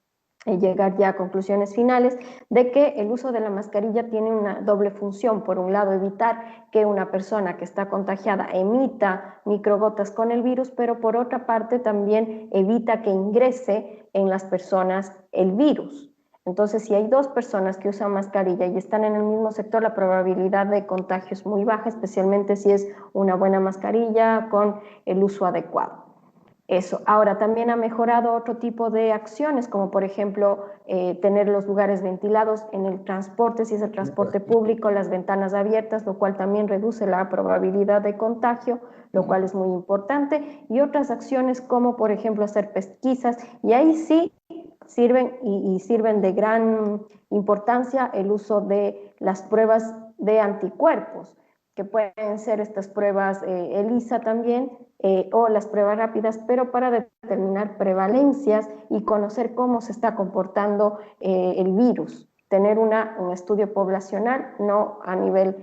llegar ya a conclusiones finales de que el uso de la mascarilla tiene una doble función. Por un lado, evitar que una persona que está contagiada emita microgotas con el virus, pero por otra parte también evita que ingrese en las personas el virus. Entonces, si hay dos personas que usan mascarilla y están en el mismo sector, la probabilidad de contagio es muy baja, especialmente si es una buena mascarilla con el uso adecuado. Eso. Ahora, también ha mejorado otro tipo de acciones, como por ejemplo tener los lugares ventilados en el transporte, si es el transporte público, las ventanas abiertas, lo cual también reduce la probabilidad de contagio, lo cual es muy importante. Y otras acciones como por ejemplo hacer pesquisas, y ahí sí sirven y sirven de gran importancia el uso de las pruebas de anticuerpos, que pueden ser estas pruebas ELISA también, o las pruebas rápidas, pero para determinar prevalencias y conocer cómo se está comportando el virus. Tener un estudio poblacional, no a nivel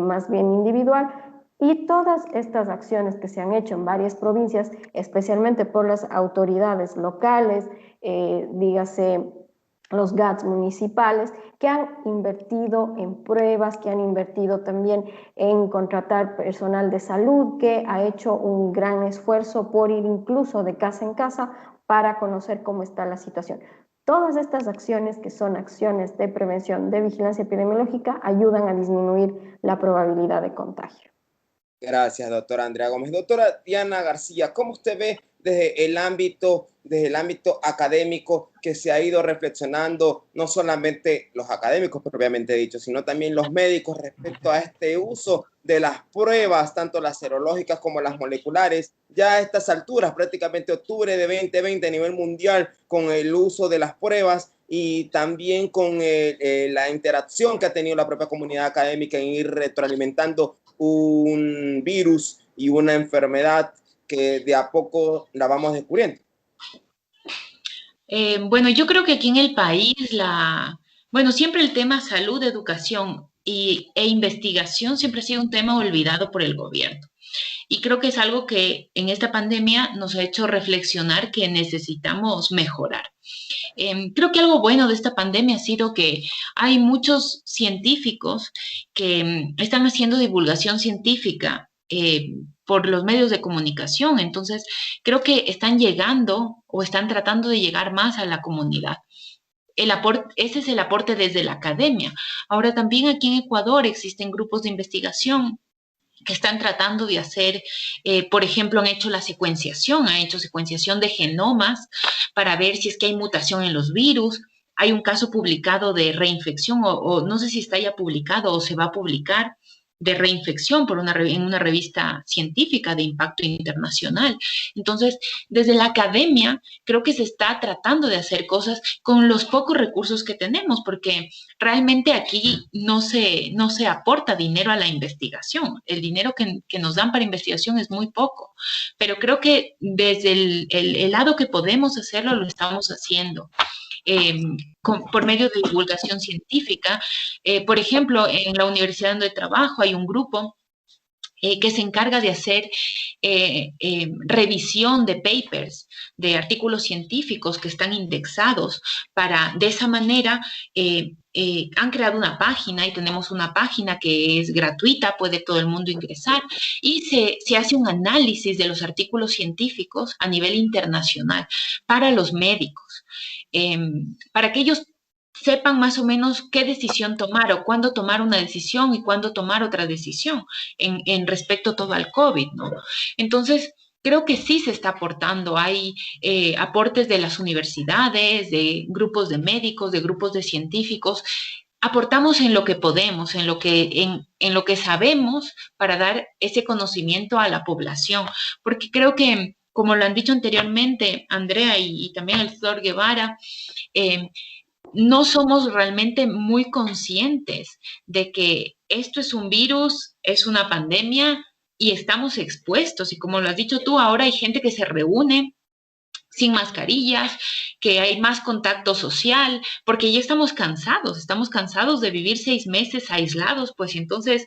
más bien individual. Y todas estas acciones que se han hecho en varias provincias, especialmente por las autoridades locales, dígase los GATS municipales, que han invertido en pruebas, que han invertido también en contratar personal de salud, que ha hecho un gran esfuerzo por ir incluso de casa en casa para conocer cómo está la situación. Todas estas acciones, que son acciones de prevención, de vigilancia epidemiológica, ayudan a disminuir la probabilidad de contagio. Gracias, doctora Andrea Gómez. Doctora Diana García, ¿cómo usted ve desde el ámbito académico que se ha ido reflexionando, no solamente los académicos propiamente dicho, sino también los médicos respecto a este uso de las pruebas, tanto las serológicas como las moleculares, ya a estas alturas, prácticamente octubre de 2020 a nivel mundial, con el uso de las pruebas y también con la interacción que ha tenido la propia comunidad académica en ir retroalimentando un virus y una enfermedad que de a poco la vamos descubriendo? Bueno, yo creo que aquí en el país, bueno, siempre el tema salud, educación e investigación siempre ha sido un tema olvidado por el gobierno. Y creo que es algo que en esta pandemia nos ha hecho reflexionar que necesitamos mejorar. Creo que algo bueno de esta pandemia ha sido que hay muchos científicos que están haciendo divulgación científica por los medios de comunicación. Entonces, creo que están llegando o están tratando de llegar más a la comunidad. Ese es el aporte desde la academia. Ahora también aquí en Ecuador existen grupos de investigación que están tratando de hacer, por ejemplo, han hecho secuenciación de genomas para ver si es que hay mutación en los virus. Hay un caso publicado de reinfección, o no sé si está ya publicado o se va a publicar, de reinfección en una revista científica de impacto internacional. Entonces, desde la academia, creo que se está tratando de hacer cosas con los pocos recursos que tenemos, porque realmente aquí no se aporta dinero a la investigación. El dinero que nos dan para investigación es muy poco, pero creo que desde el lado que podemos hacerlo, lo estamos haciendo. Por medio de divulgación científica. Por ejemplo, en la universidad donde trabajo hay un grupo que se encarga de hacer revisión de papers, de artículos científicos que están indexados para, de esa manera, han creado una página y tenemos una página que es gratuita, puede todo el mundo ingresar y se hace un análisis de los artículos científicos a nivel internacional para los médicos, para que ellos sepan más o menos qué decisión tomar o cuándo tomar una decisión y cuándo tomar otra decisión en respecto todo al COVID, ¿no? Entonces, creo que sí se está aportando. Hay aportes de las universidades, de grupos de médicos, de grupos de científicos. Aportamos en lo que podemos, en lo que sabemos para dar ese conocimiento a la población, porque creo que, como lo han dicho anteriormente Andrea y también el doctor Guevara, no somos realmente muy conscientes de que esto es un virus, es una pandemia y estamos expuestos. Y como lo has dicho tú, ahora hay gente que se reúne sin mascarillas, que hay más contacto social, porque ya estamos cansados de vivir 6 meses aislados, pues entonces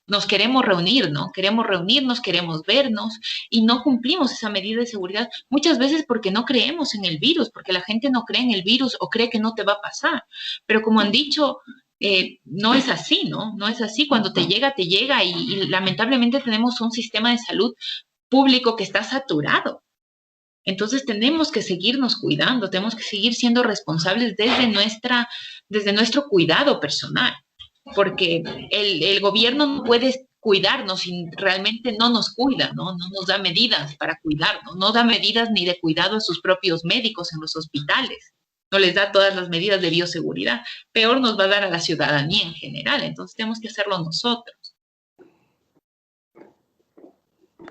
nos queremos reunir, ¿no? Queremos reunirnos, queremos vernos y no cumplimos esa medida de seguridad muchas veces porque no creemos en el virus, porque la gente no cree en el virus o cree que no te va a pasar. Pero como han dicho, no es así, ¿no? No es así. Cuando te llega y lamentablemente tenemos un sistema de salud público que está saturado. Entonces tenemos que seguirnos cuidando, tenemos que seguir siendo responsables desde nuestro cuidado personal, porque el gobierno no puede cuidarnos si realmente no nos cuida, ¿no? No nos da medidas para cuidarnos, no da medidas ni de cuidado a sus propios médicos en los hospitales, no les da todas las medidas de bioseguridad, peor nos va a dar a la ciudadanía en general, entonces tenemos que hacerlo nosotros.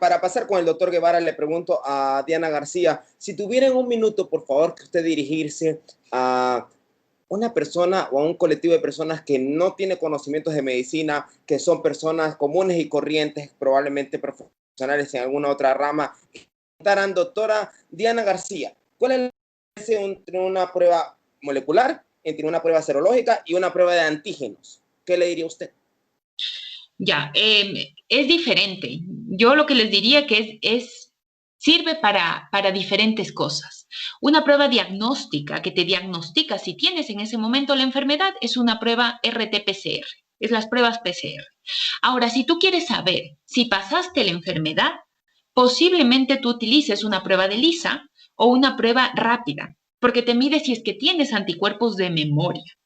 Para pasar con el doctor Guevara, le pregunto a Diana García, si tuvieran un minuto, por favor, que usted dirigirse a una persona o a un colectivo de personas que no tiene conocimientos de medicina, que son personas comunes y corrientes, probablemente profesionales en alguna otra rama. Doctora Diana García, ¿cuál es la diferencia entre una prueba molecular, entre una prueba serológica y una prueba de antígenos? ¿Qué le diría usted? Ya, es diferente. Yo lo que les diría que sirve para diferentes cosas. Una prueba diagnóstica que te diagnostica si tienes en ese momento la enfermedad es una prueba RT-PCR, es las pruebas PCR. Ahora, si tú quieres saber si pasaste la enfermedad, posiblemente tú utilices una prueba de ELISA o una prueba rápida, porque te mide si es que tienes anticuerpos de memoria.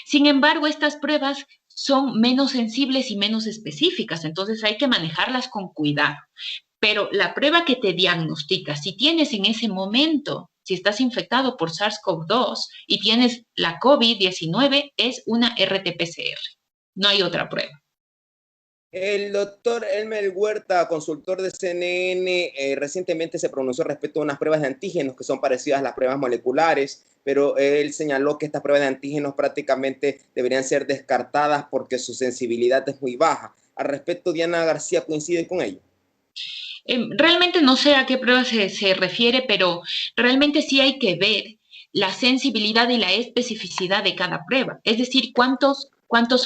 Sin embargo, estas pruebas son menos sensibles y menos específicas, entonces hay que manejarlas con cuidado. Pero la prueba que te diagnostica, si tienes en ese momento, si estás infectado por SARS-CoV-2 y tienes la COVID-19, es una RT-PCR. No hay otra prueba. El doctor Elmer Huerta, consultor de CNN, recientemente se pronunció respecto a unas pruebas de antígenos que son parecidas a las pruebas moleculares, pero él señaló que estas pruebas de antígenos prácticamente deberían ser descartadas porque su sensibilidad es muy baja. Al respecto, Diana García coincide con ello. Realmente no sé a qué prueba se refiere, pero realmente sí hay que ver la sensibilidad y la especificidad de cada prueba. Es decir, cuántos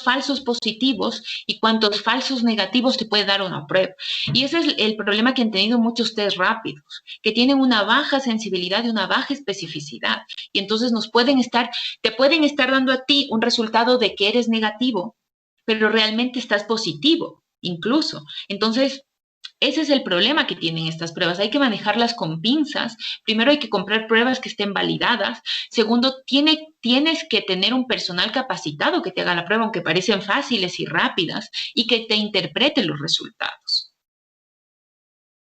falsos positivos y cuántos falsos negativos te puede dar una prueba. Y ese es el problema que han tenido muchos test rápidos, que tienen una baja sensibilidad y una baja especificidad. Y entonces te pueden estar dando a ti un resultado de que eres negativo, pero realmente estás positivo, incluso. Entonces, ese es el problema que tienen estas pruebas. Hay que manejarlas con pinzas. Primero hay que comprar pruebas que estén validadas. Segundo, tienes que tener un personal capacitado que te haga la prueba, aunque parecen fáciles y rápidas, y que te interprete los resultados.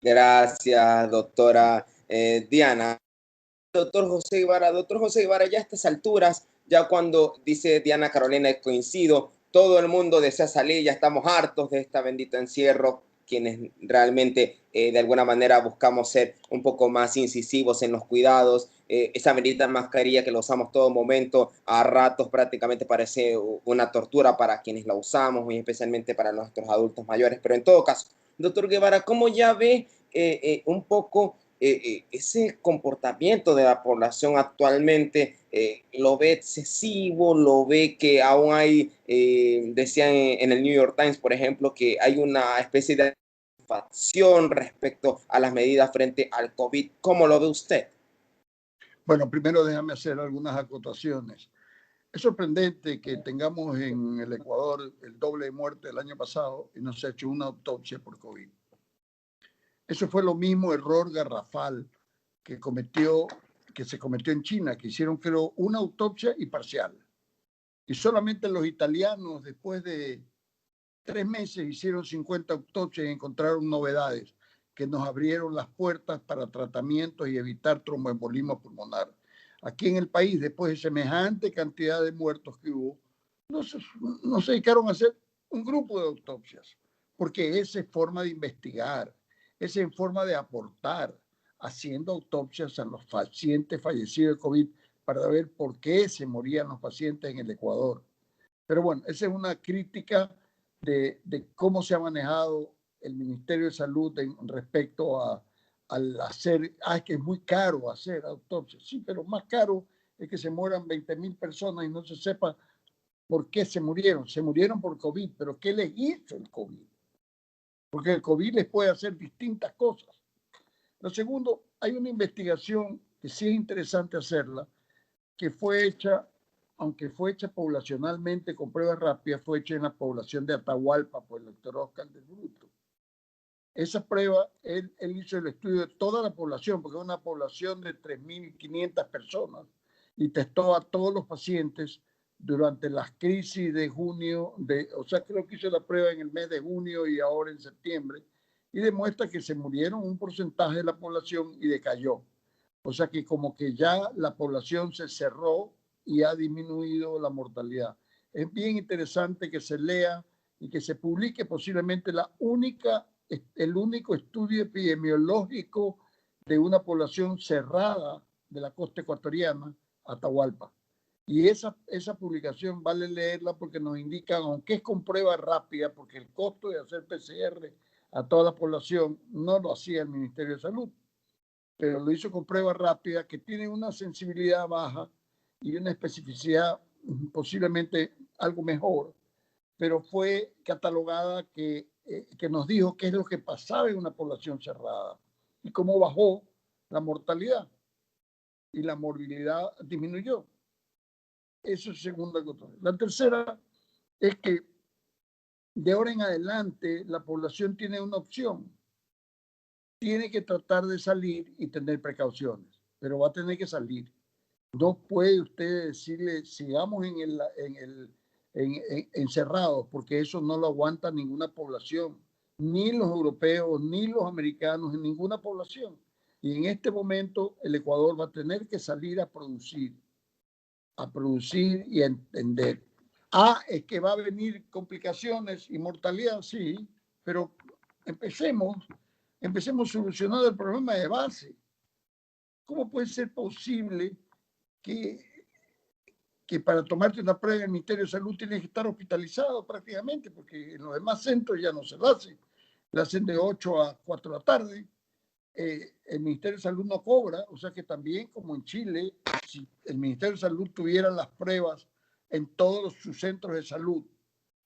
Gracias, doctora Diana. Doctor José Ibarra, ya a estas alturas, ya cuando dice Diana Carolina, coincido, todo el mundo desea salir, ya estamos hartos de este bendito encierro, quienes realmente de alguna manera buscamos ser un poco más incisivos en los cuidados, esa bendita mascarilla que la usamos todo momento, a ratos prácticamente parece una tortura para quienes la usamos, muy especialmente para nuestros adultos mayores, pero en todo caso, doctor Guevara, ¿cómo ya ve un poco ese comportamiento de la población actualmente? ¿Lo ve excesivo? ¿Lo ve que aún hay, decían en el New York Times, por ejemplo, que hay una especie de facción respecto a las medidas frente al COVID? ¿Cómo lo ve usted? Bueno, primero déjame hacer algunas acotaciones. Es sorprendente que tengamos en el Ecuador el doble de muerte del año pasado y no se ha hecho una autopsia por COVID. Eso fue lo mismo error garrafal que se cometió en China, que hicieron, creo, una autopsia y parcial. Y solamente los italianos, después de 3 meses, hicieron 50 autopsias y encontraron novedades que nos abrieron las puertas para tratamientos y evitar tromboembolismo pulmonar. Aquí en el país, después de semejante cantidad de muertos que hubo, no se dedicaron a hacer un grupo de autopsias, porque esa es forma de investigar, esa es forma de aportar, haciendo autopsias a los pacientes fallecidos de COVID para ver por qué se morían los pacientes en el Ecuador. Pero bueno, esa es una crítica de cómo se ha manejado el Ministerio de Salud respecto al hacer, es que es muy caro hacer autopsias. Sí, pero más caro es que se mueran 20.000 personas y no se sepa por qué se murieron. Se murieron por COVID, pero ¿qué les hizo el COVID? Porque el COVID les puede hacer distintas cosas. Lo segundo, hay una investigación que sí es interesante hacerla, que fue hecha, aunque fue hecha poblacionalmente con pruebas rápidas, fue hecha en la población de Atahualpa por el doctor Oscar del Bruto. Esa prueba, él hizo el estudio de toda la población, porque es una población de 3.500 personas, y testó a todos los pacientes durante las crisis de junio, o sea, creo que hizo la prueba en el mes de junio y ahora en septiembre, y demuestra que se murieron un porcentaje de la población y decayó. O sea que como que ya la población se cerró y ha disminuido la mortalidad. Es bien interesante que se lea y que se publique posiblemente el único estudio epidemiológico de una población cerrada de la costa ecuatoriana, Atahualpa. Y esa publicación vale leerla porque nos indica, aunque es con prueba rápida, porque el costo de hacer PCR a toda la población no lo hacía el Ministerio de Salud, pero lo hizo con prueba rápida, que tiene una sensibilidad baja y una especificidad posiblemente algo mejor, pero fue catalogada que nos dijo qué es lo que pasaba en una población cerrada y cómo bajó la mortalidad y la morbilidad disminuyó. Eso es segunda cosa. La tercera es que de ahora en adelante la población tiene una opción. Tiene que tratar de salir y tener precauciones, pero va a tener que salir. No puede usted decirle sigamos encerrados, porque eso no lo aguanta ninguna población, ni los europeos, ni los americanos, en ninguna población. Y en este momento el Ecuador va a tener que salir a producir y a entender. Es que va a venir complicaciones y mortalidad, sí, pero empecemos solucionando el problema de base. ¿Cómo puede ser posible que para tomarte una prueba en el Ministerio de Salud tienes que estar hospitalizado prácticamente? Porque en los demás centros ya no se lo hace. la hacen de 8 a 4 de la tarde. El Ministerio de Salud no cobra, o sea que también como en Chile, si el Ministerio de Salud tuviera las pruebas en todos sus centros de salud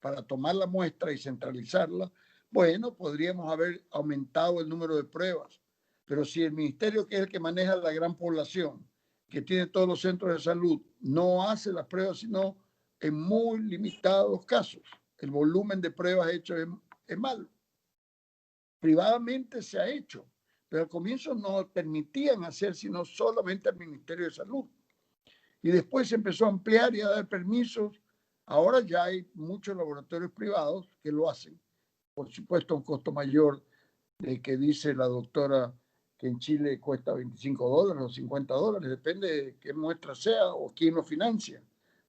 para tomar la muestra y centralizarla, bueno, podríamos haber aumentado el número de pruebas. Pero si el ministerio, que es el que maneja la gran población, que tiene todos los centros de salud, no hace las pruebas, sino en muy limitados casos, el volumen de pruebas hechos es malo. Privadamente se ha hecho, pero al comienzo no permitían hacer sino solamente al Ministerio de Salud. Y después se empezó a ampliar y a dar permisos. Ahora ya hay muchos laboratorios privados que lo hacen. Por supuesto, a un costo mayor del que dice la doctora que en Chile cuesta $25 o $50, depende de qué muestra sea o quién lo financia,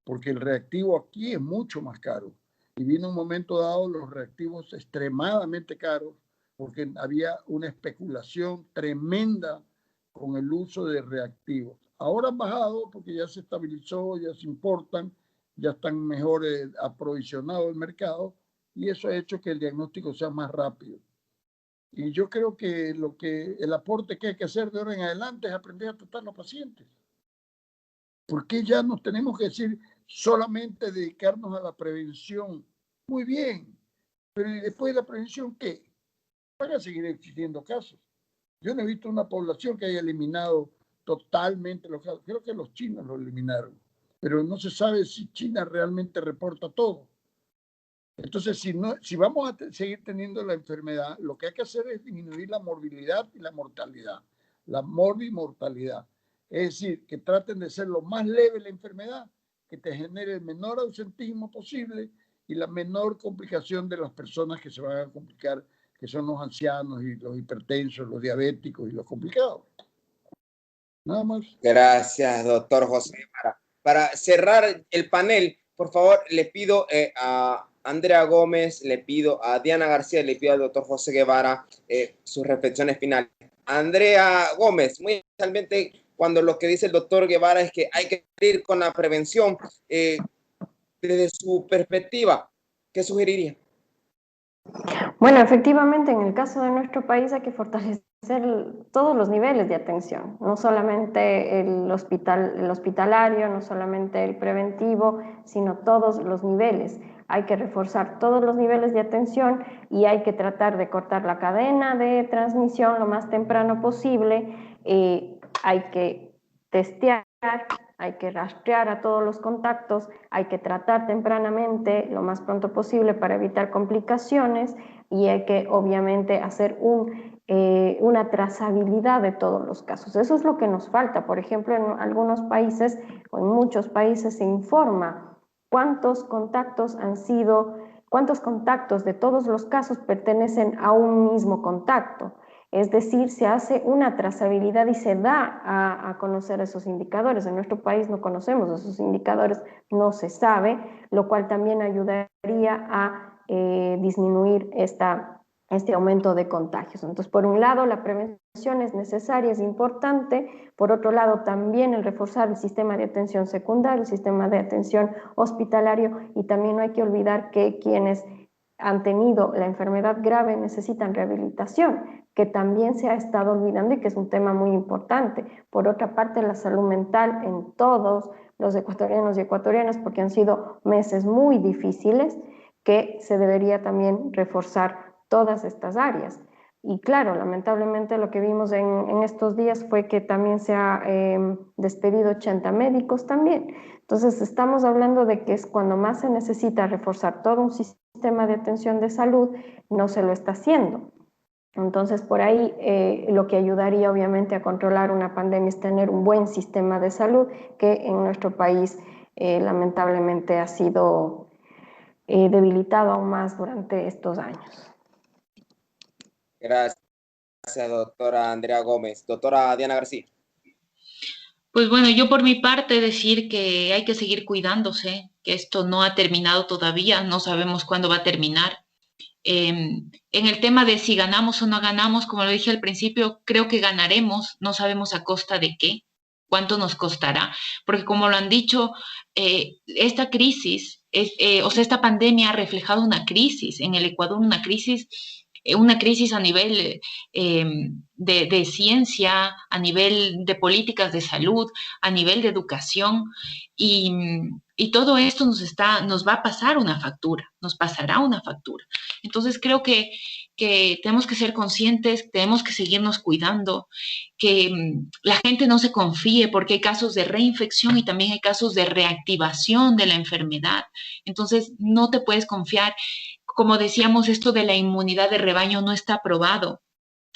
porque el reactivo aquí es mucho más caro. Y vino un momento dado los reactivos extremadamente caros, porque había una especulación tremenda con el uso de reactivos. Ahora han bajado porque ya se estabilizó, ya se importan, ya están mejor aprovisionados el mercado, y eso ha hecho que el diagnóstico sea más rápido. Y yo creo que el aporte que hay que hacer de ahora en adelante es aprender a tratar a los pacientes. ¿Por qué ya nos tenemos que decir solamente dedicarnos a la prevención? Muy bien, pero ¿y después de la prevención qué? Van a seguir existiendo casos. Yo no he visto una población que haya eliminado totalmente los casos. Creo que los chinos lo eliminaron, pero no se sabe si China realmente reporta todo. Entonces, si vamos a seguir teniendo la enfermedad, lo que hay que hacer es disminuir la morbilidad y la mortalidad. La morbimortalidad. Es decir, que traten de ser lo más leve la enfermedad, que te genere el menor ausentismo posible y la menor complicación de las personas que se van a complicar, que son los ancianos y los hipertensos, los diabéticos y los complicados. Nada más. Gracias, doctor José Guevara. Para cerrar el panel, por favor, le pido a Andrea Gómez, le pido a Diana García, le pido al doctor José Guevara sus reflexiones finales. Andrea Gómez, muy especialmente cuando lo que dice el doctor Guevara es que hay que ir con la prevención, desde su perspectiva, ¿qué sugeriría? Bueno, efectivamente, en el caso de nuestro país hay que fortalecer todos los niveles de atención, no solamente el hospitalario, no solamente el preventivo, sino todos los niveles. Hay que reforzar todos los niveles de atención y hay que tratar de cortar la cadena de transmisión lo más temprano posible. Hay que testear, hay que rastrear a todos los contactos, hay que tratar tempranamente lo más pronto posible para evitar complicaciones y hay que obviamente hacer una trazabilidad de todos los casos. Eso es lo que nos falta. Por ejemplo, en algunos países o en muchos países se informa cuántos contactos de todos los casos pertenecen a un mismo contacto. Es decir, se hace una trazabilidad y se da a conocer esos indicadores. En nuestro país no conocemos esos indicadores, no se sabe, lo cual también ayudaría a disminuir este aumento de contagios. Entonces, por un lado, la prevención es necesaria, es importante. Por otro lado, también el reforzar el sistema de atención secundaria, el sistema de atención hospitalario, y también no hay que olvidar que quienes han tenido la enfermedad grave necesitan rehabilitación, que también se ha estado olvidando y que es un tema muy importante. Por otra parte, la salud mental en todos los ecuatorianos y ecuatorianas, porque han sido meses muy difíciles, que se debería también reforzar todas estas áreas. Y claro, lamentablemente lo que vimos en estos días fue que también se ha despedido 80 médicos también. Entonces estamos hablando de que es cuando más se necesita reforzar todo un sistema de atención de salud, no se lo está haciendo. Entonces por ahí lo que ayudaría obviamente a controlar una pandemia es tener un buen sistema de salud, que en nuestro país lamentablemente ha sido debilitado aún más durante estos años. Gracias, doctora Andrea Gómez. Doctora Diana García. Pues bueno, yo por mi parte decir que hay que seguir cuidándose, que esto no ha terminado todavía, no sabemos cuándo va a terminar. En el tema de si ganamos o no ganamos, como lo dije al principio, creo que ganaremos, no sabemos a costa de qué, cuánto nos costará, porque como lo han dicho, esta crisis, esta pandemia ha reflejado una crisis en el Ecuador, una crisis una crisis a nivel de ciencia, a nivel de políticas de salud, a nivel de educación, y todo esto nos va a pasar una factura, nos pasará una factura. Entonces creo que tenemos que ser conscientes, tenemos que seguirnos cuidando, que la gente no se confíe porque hay casos de reinfección y también hay casos de reactivación de la enfermedad. Entonces no te puedes confiar. Como decíamos, esto de la inmunidad de rebaño no está probado.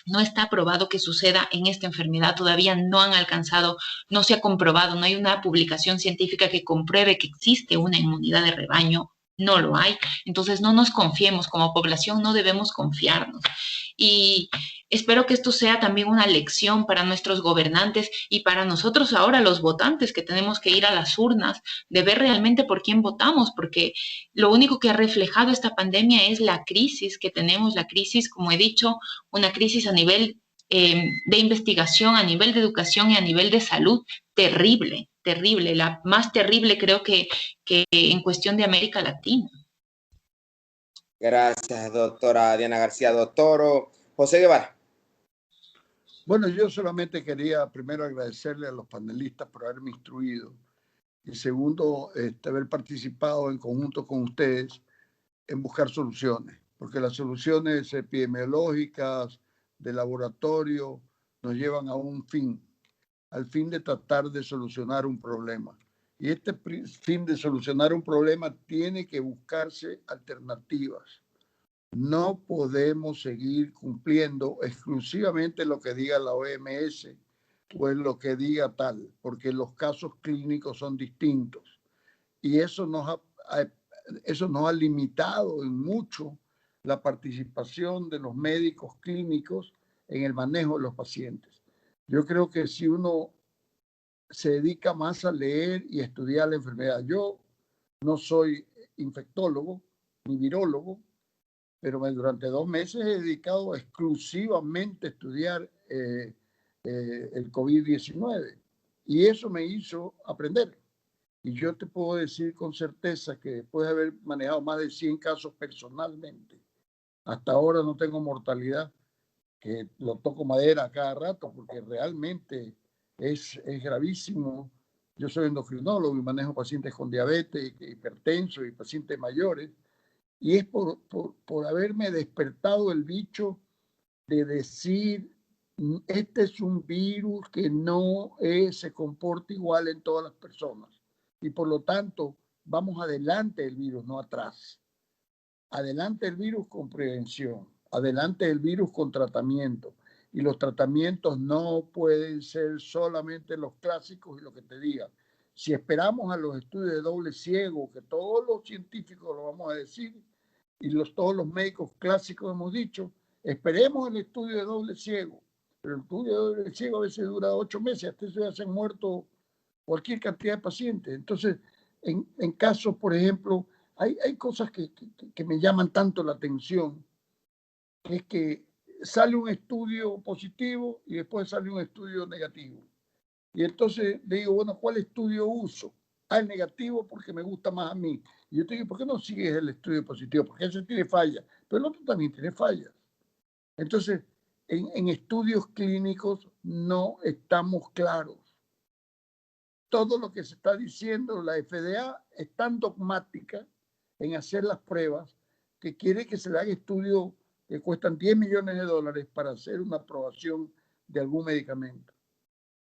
No está probado que suceda en esta enfermedad, todavía no han alcanzado, no se ha comprobado, no hay una publicación científica que compruebe que existe una inmunidad de rebaño, no lo hay. Entonces no nos confiemos, como población no debemos confiarnos. Y espero que esto sea también una lección para nuestros gobernantes y para nosotros ahora los votantes que tenemos que ir a las urnas, de ver realmente por quién votamos, porque lo único que ha reflejado esta pandemia es la crisis que tenemos, la crisis, como he dicho, una crisis a nivel de investigación, a nivel de educación y a nivel de salud, terrible, terrible, la más terrible creo que en cuestión de América Latina. Gracias, doctora Diana García. Doctor José Guevara. Bueno, yo solamente quería primero agradecerle a los panelistas por haberme instruido y segundo, haber participado en conjunto con ustedes en buscar soluciones, porque las soluciones epidemiológicas de laboratorio nos llevan a un fin, al fin de tratar de solucionar un problema. Y este fin de solucionar un problema tiene que buscarse alternativas. No podemos seguir cumpliendo exclusivamente lo que diga la OMS o en lo que diga tal, porque los casos clínicos son distintos. Y eso nos ha limitado en mucho la participación de los médicos clínicos en el manejo de los pacientes. Yo creo que si uno se dedica más a leer y a estudiar la enfermedad, yo no soy infectólogo ni virólogo, pero durante 2 meses he dedicado exclusivamente a estudiar el COVID-19 y eso me hizo aprender. Y yo te puedo decir con certeza que después de haber manejado más de 100 casos personalmente, hasta ahora no tengo mortalidad, que lo toco madera a cada rato porque realmente es gravísimo. Yo soy endocrinólogo y manejo pacientes con diabetes, hipertensos y pacientes mayores. Y es por haberme despertado el bicho de decir, este es un virus que no se comporta igual en todas las personas. Y por lo tanto, vamos adelante del virus, no atrás. Adelante el virus con prevención, adelante el virus con tratamiento. Y los tratamientos no pueden ser solamente los clásicos y lo que te diga. Si esperamos a los estudios de doble ciego, que todos los científicos lo vamos a decir, y todos los médicos clásicos hemos dicho, esperemos el estudio de doble ciego. Pero el estudio de doble ciego a veces dura 8 meses, hasta eso ya se han muerto cualquier cantidad de pacientes. Entonces, en casos, por ejemplo, hay cosas que me llaman tanto la atención, que es que sale un estudio positivo y después sale un estudio negativo. Y entonces le digo, bueno, ¿cuál estudio uso? El negativo porque me gusta más a mí. Y yo te digo, ¿por qué no sigues el estudio positivo? Porque ese tiene fallas, pero el otro también tiene fallas. Entonces, en estudios clínicos no estamos claros. Todo lo que se está diciendo, la FDA es tan dogmática en hacer las pruebas que quiere que se le haga estudios que cuestan $10 millones para hacer una aprobación de algún medicamento.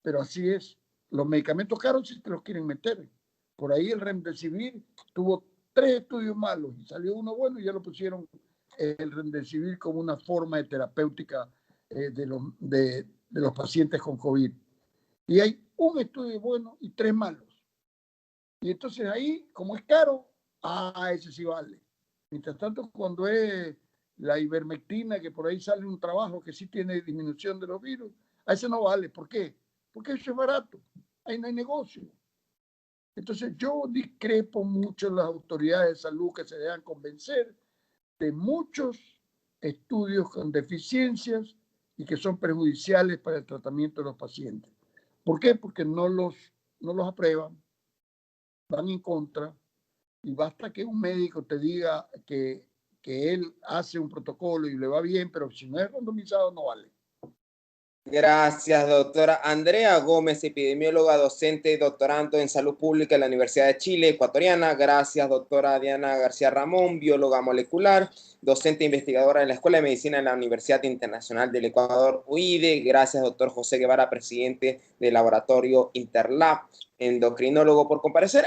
Pero así es. Los medicamentos caros sí te los quieren meter. Por ahí el Remdesivir tuvo 3 estudios malos y salió uno bueno y ya lo pusieron el Remdesivir como una forma de terapéutica de los pacientes con COVID. Y hay un estudio bueno y 3 malos. Y entonces ahí, como es caro, ese sí vale. Mientras tanto, cuando es la ivermectina, que por ahí sale un trabajo que sí tiene disminución de los virus, a ese no vale. ¿Por qué? Porque eso es barato. Ahí no hay negocio. Entonces yo discrepo mucho en las autoridades de salud que se dejan convencer de muchos estudios con deficiencias y que son perjudiciales para el tratamiento de los pacientes. ¿Por qué? Porque no los aprueban, van en contra, y basta que un médico te diga que que él hace un protocolo y le va bien, pero si no es randomizado no vale. Gracias, doctora Andrea Gómez, epidemióloga, docente y doctorando en salud pública en la Universidad de Chile, ecuatoriana. Gracias, doctora Diana García Ramón, bióloga molecular, docente e investigadora en la Escuela de Medicina de la Universidad Internacional del Ecuador, UIDE. Gracias, doctor José Guevara, presidente del laboratorio Interlab, endocrinólogo, por comparecer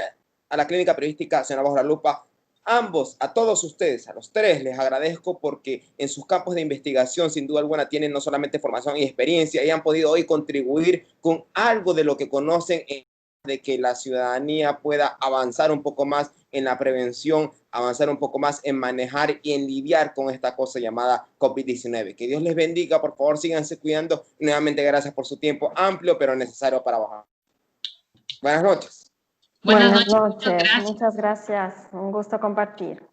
a la clínica periodística Ciudadana Bajo la Lupa. Ambos, a todos ustedes, a los tres, les agradezco porque en sus campos de investigación, sin duda alguna, tienen no solamente formación y experiencia y han podido hoy contribuir con algo de lo que conocen, de que la ciudadanía pueda avanzar un poco más en la prevención, avanzar un poco más en manejar y en lidiar con esta cosa llamada COVID-19. Que Dios les bendiga, por favor, síganse cuidando. Y nuevamente, gracias por su tiempo amplio, pero necesario para bajar. Buenas noches. Buenas noches. Muchas gracias. Un gusto compartir.